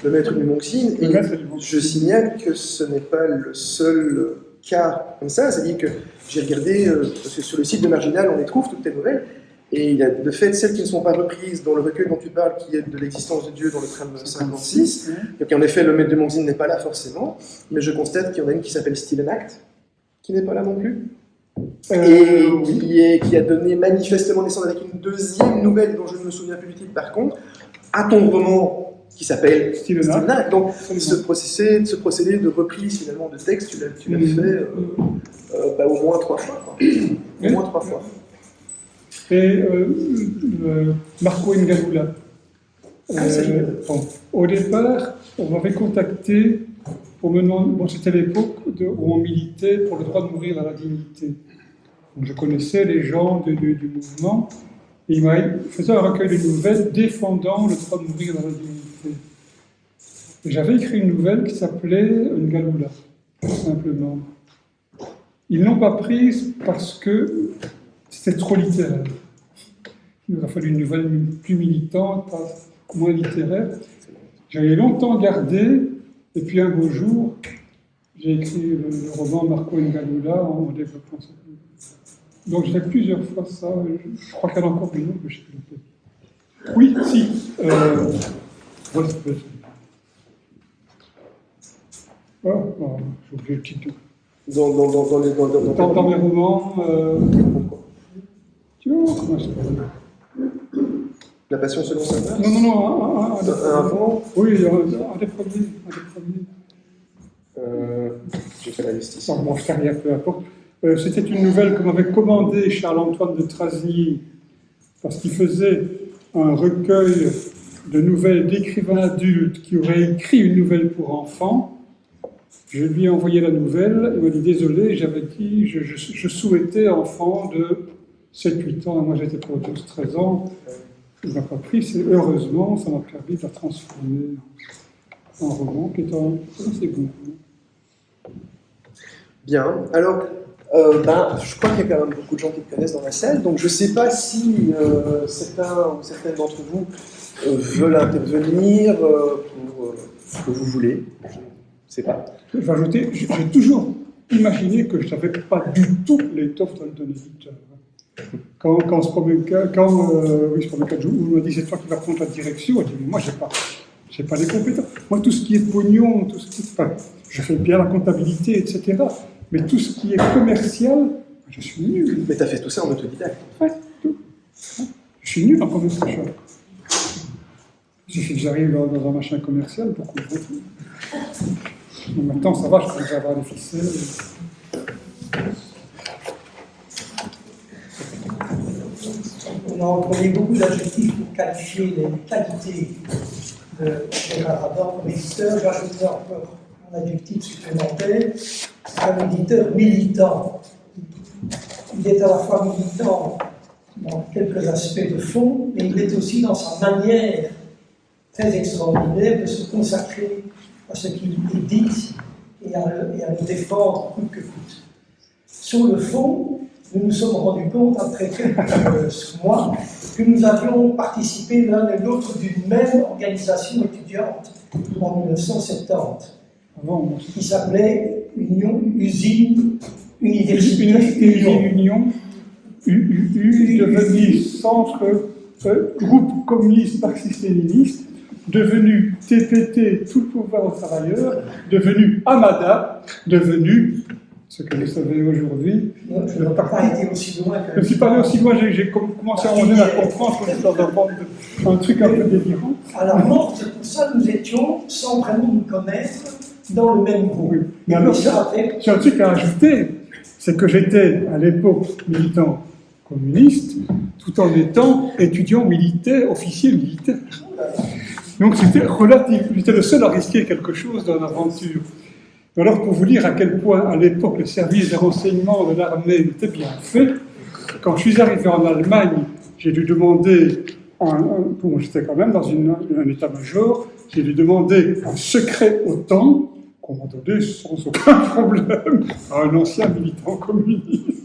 Le Maître du Monxine. Et je signale que ce n'est pas le seul cas comme ça, c'est-à-dire que j'ai regardé, parce que sur le site de Marginal, on les trouve, toutes tes nouvelles, et il y a de fait celles qui ne sont pas reprises dans le recueil dont tu parles, qui est de l'existence de Dieu dans le trame 56. Donc en effet, le Maître de Monxine n'est pas là forcément, mais je constate qu'il y en a une qui s'appelle Still an Act, qui n'est pas là non plus. Et qui a donné manifestement naissance avec une deuxième nouvelle dont je ne me souviens plus du titre par contre, à ton roman qui s'appelle Still an Act. Donc ce procédé de reprise finalement de texte, tu l'as fait au moins 3 fois. Quoi. Au moins 3 fois. Et Marco Ngalula. Au départ, on m'avait contacté pour me demander, c'était l'époque où on militait pour le droit de mourir dans la dignité. Donc, je connaissais les gens du mouvement, et il faisait un recueil de nouvelles défendant le droit de mourir dans la dignité. Et j'avais écrit une nouvelle qui s'appelait Ngalula, tout simplement. Ils ne l'ont pas prise parce que c'était trop littéraire. Il nous a fallu une nouvelle plus militante, moins littéraire. J'avais longtemps gardé, et puis un beau jour, j'ai écrit le roman Marco Ngalula en développant ça. Donc j'ai fait plusieurs fois ça. Je crois qu'il y en a encore une autre que je sais plus. Oui, si. Voilà, j'ai oublié le titre. Dans mes romans. Tu vois comment ça s'appelle? La Passion selon saint Mars? Non, un roman? Oui, un des premiers. J'ai fait la liste ici. Bon, je fais rien, peu importe. C'était une nouvelle que m'avait commandée Charles-Antoine de Trasny, parce qu'il faisait un recueil de nouvelles d'écrivains adultes qui auraient écrit une nouvelle pour enfants. Je lui ai envoyé la nouvelle, il m'a dit désolé, j'avais dit, je souhaitais enfant de 7-8 ans, moi j'étais pour 12-13 ans. Il n'a pas pris, heureusement, ça m'a permis de la transformer en roman qui est assez bon. Bien, alors, je crois qu'il y a quand même beaucoup de gens qui te connaissent dans la salle, donc je ne sais pas si certains ou certaines d'entre vous veulent intervenir pour ce que vous voulez. Je ne sais pas. Je vais ajouter, j'ai toujours imaginé que je n'avais pas du tout l'étoffe d'un éditeur. Quand Spomenka m'a dit c'est toi qui vas prendre la direction, je dis mais moi j'ai pas les compétences. Moi tout ce qui est pognon, je fais bien la comptabilité, etc. Mais tout ce qui est commercial, je suis nul. Mais tu as fait tout ça en autodidacte. Ouais, tout. Je suis nul en commercial. Il suffit que j'arrive dans un machin commercial pour couvrir tout. En même temps, ça va, je commence à avoir des ficelles. On a employé beaucoup d'adjectifs pour qualifier les qualités de Gérard Adam comme éditeur. J'ajouterai encore un adjectif supplémentaire, c'est un éditeur militant. Il est à la fois militant dans quelques aspects de fond, mais il est aussi dans sa manière très extraordinaire de se consacrer à ce qu'il dit et à le défendre coûte que coûte. Sur le fond, nous nous sommes rendus compte après quelques mois que nous avions participé l'un et l'autre d'une même organisation étudiante en 1970, qui s'appelait Usine Université Union, UUU, devenu Centre Groupe Communiste Marxiste-Léniniste, devenu TPT, tout le pouvoir aux travailleurs, devenu Amada, devenu, ce que vous savez aujourd'hui. Je n'ai pas été aussi loin que. Je ne suis pas allé aussi loin, j'ai commencé à un moment donné à comprendre que c'est un truc un peu délirant. Alors non, c'est pour ça que nous étions, sans vraiment nous connaître, dans le même groupe. Oui. Mais alors, fait... j'ai un truc à ajouter, c'est que j'étais à l'époque militant communiste, tout en étant étudiant militaire, officier militaire. Donc j'étais le seul à risquer quelque chose dans l'aventure. Alors pour vous dire à quel point à l'époque le service de renseignement de l'armée était bien fait, quand je suis arrivé en Allemagne, j'ai dû demander, bon, j'étais quand même dans un état-major, j'ai dû demander un secret OTAN, qu'on m'a donné sans aucun problème à un ancien militant communiste.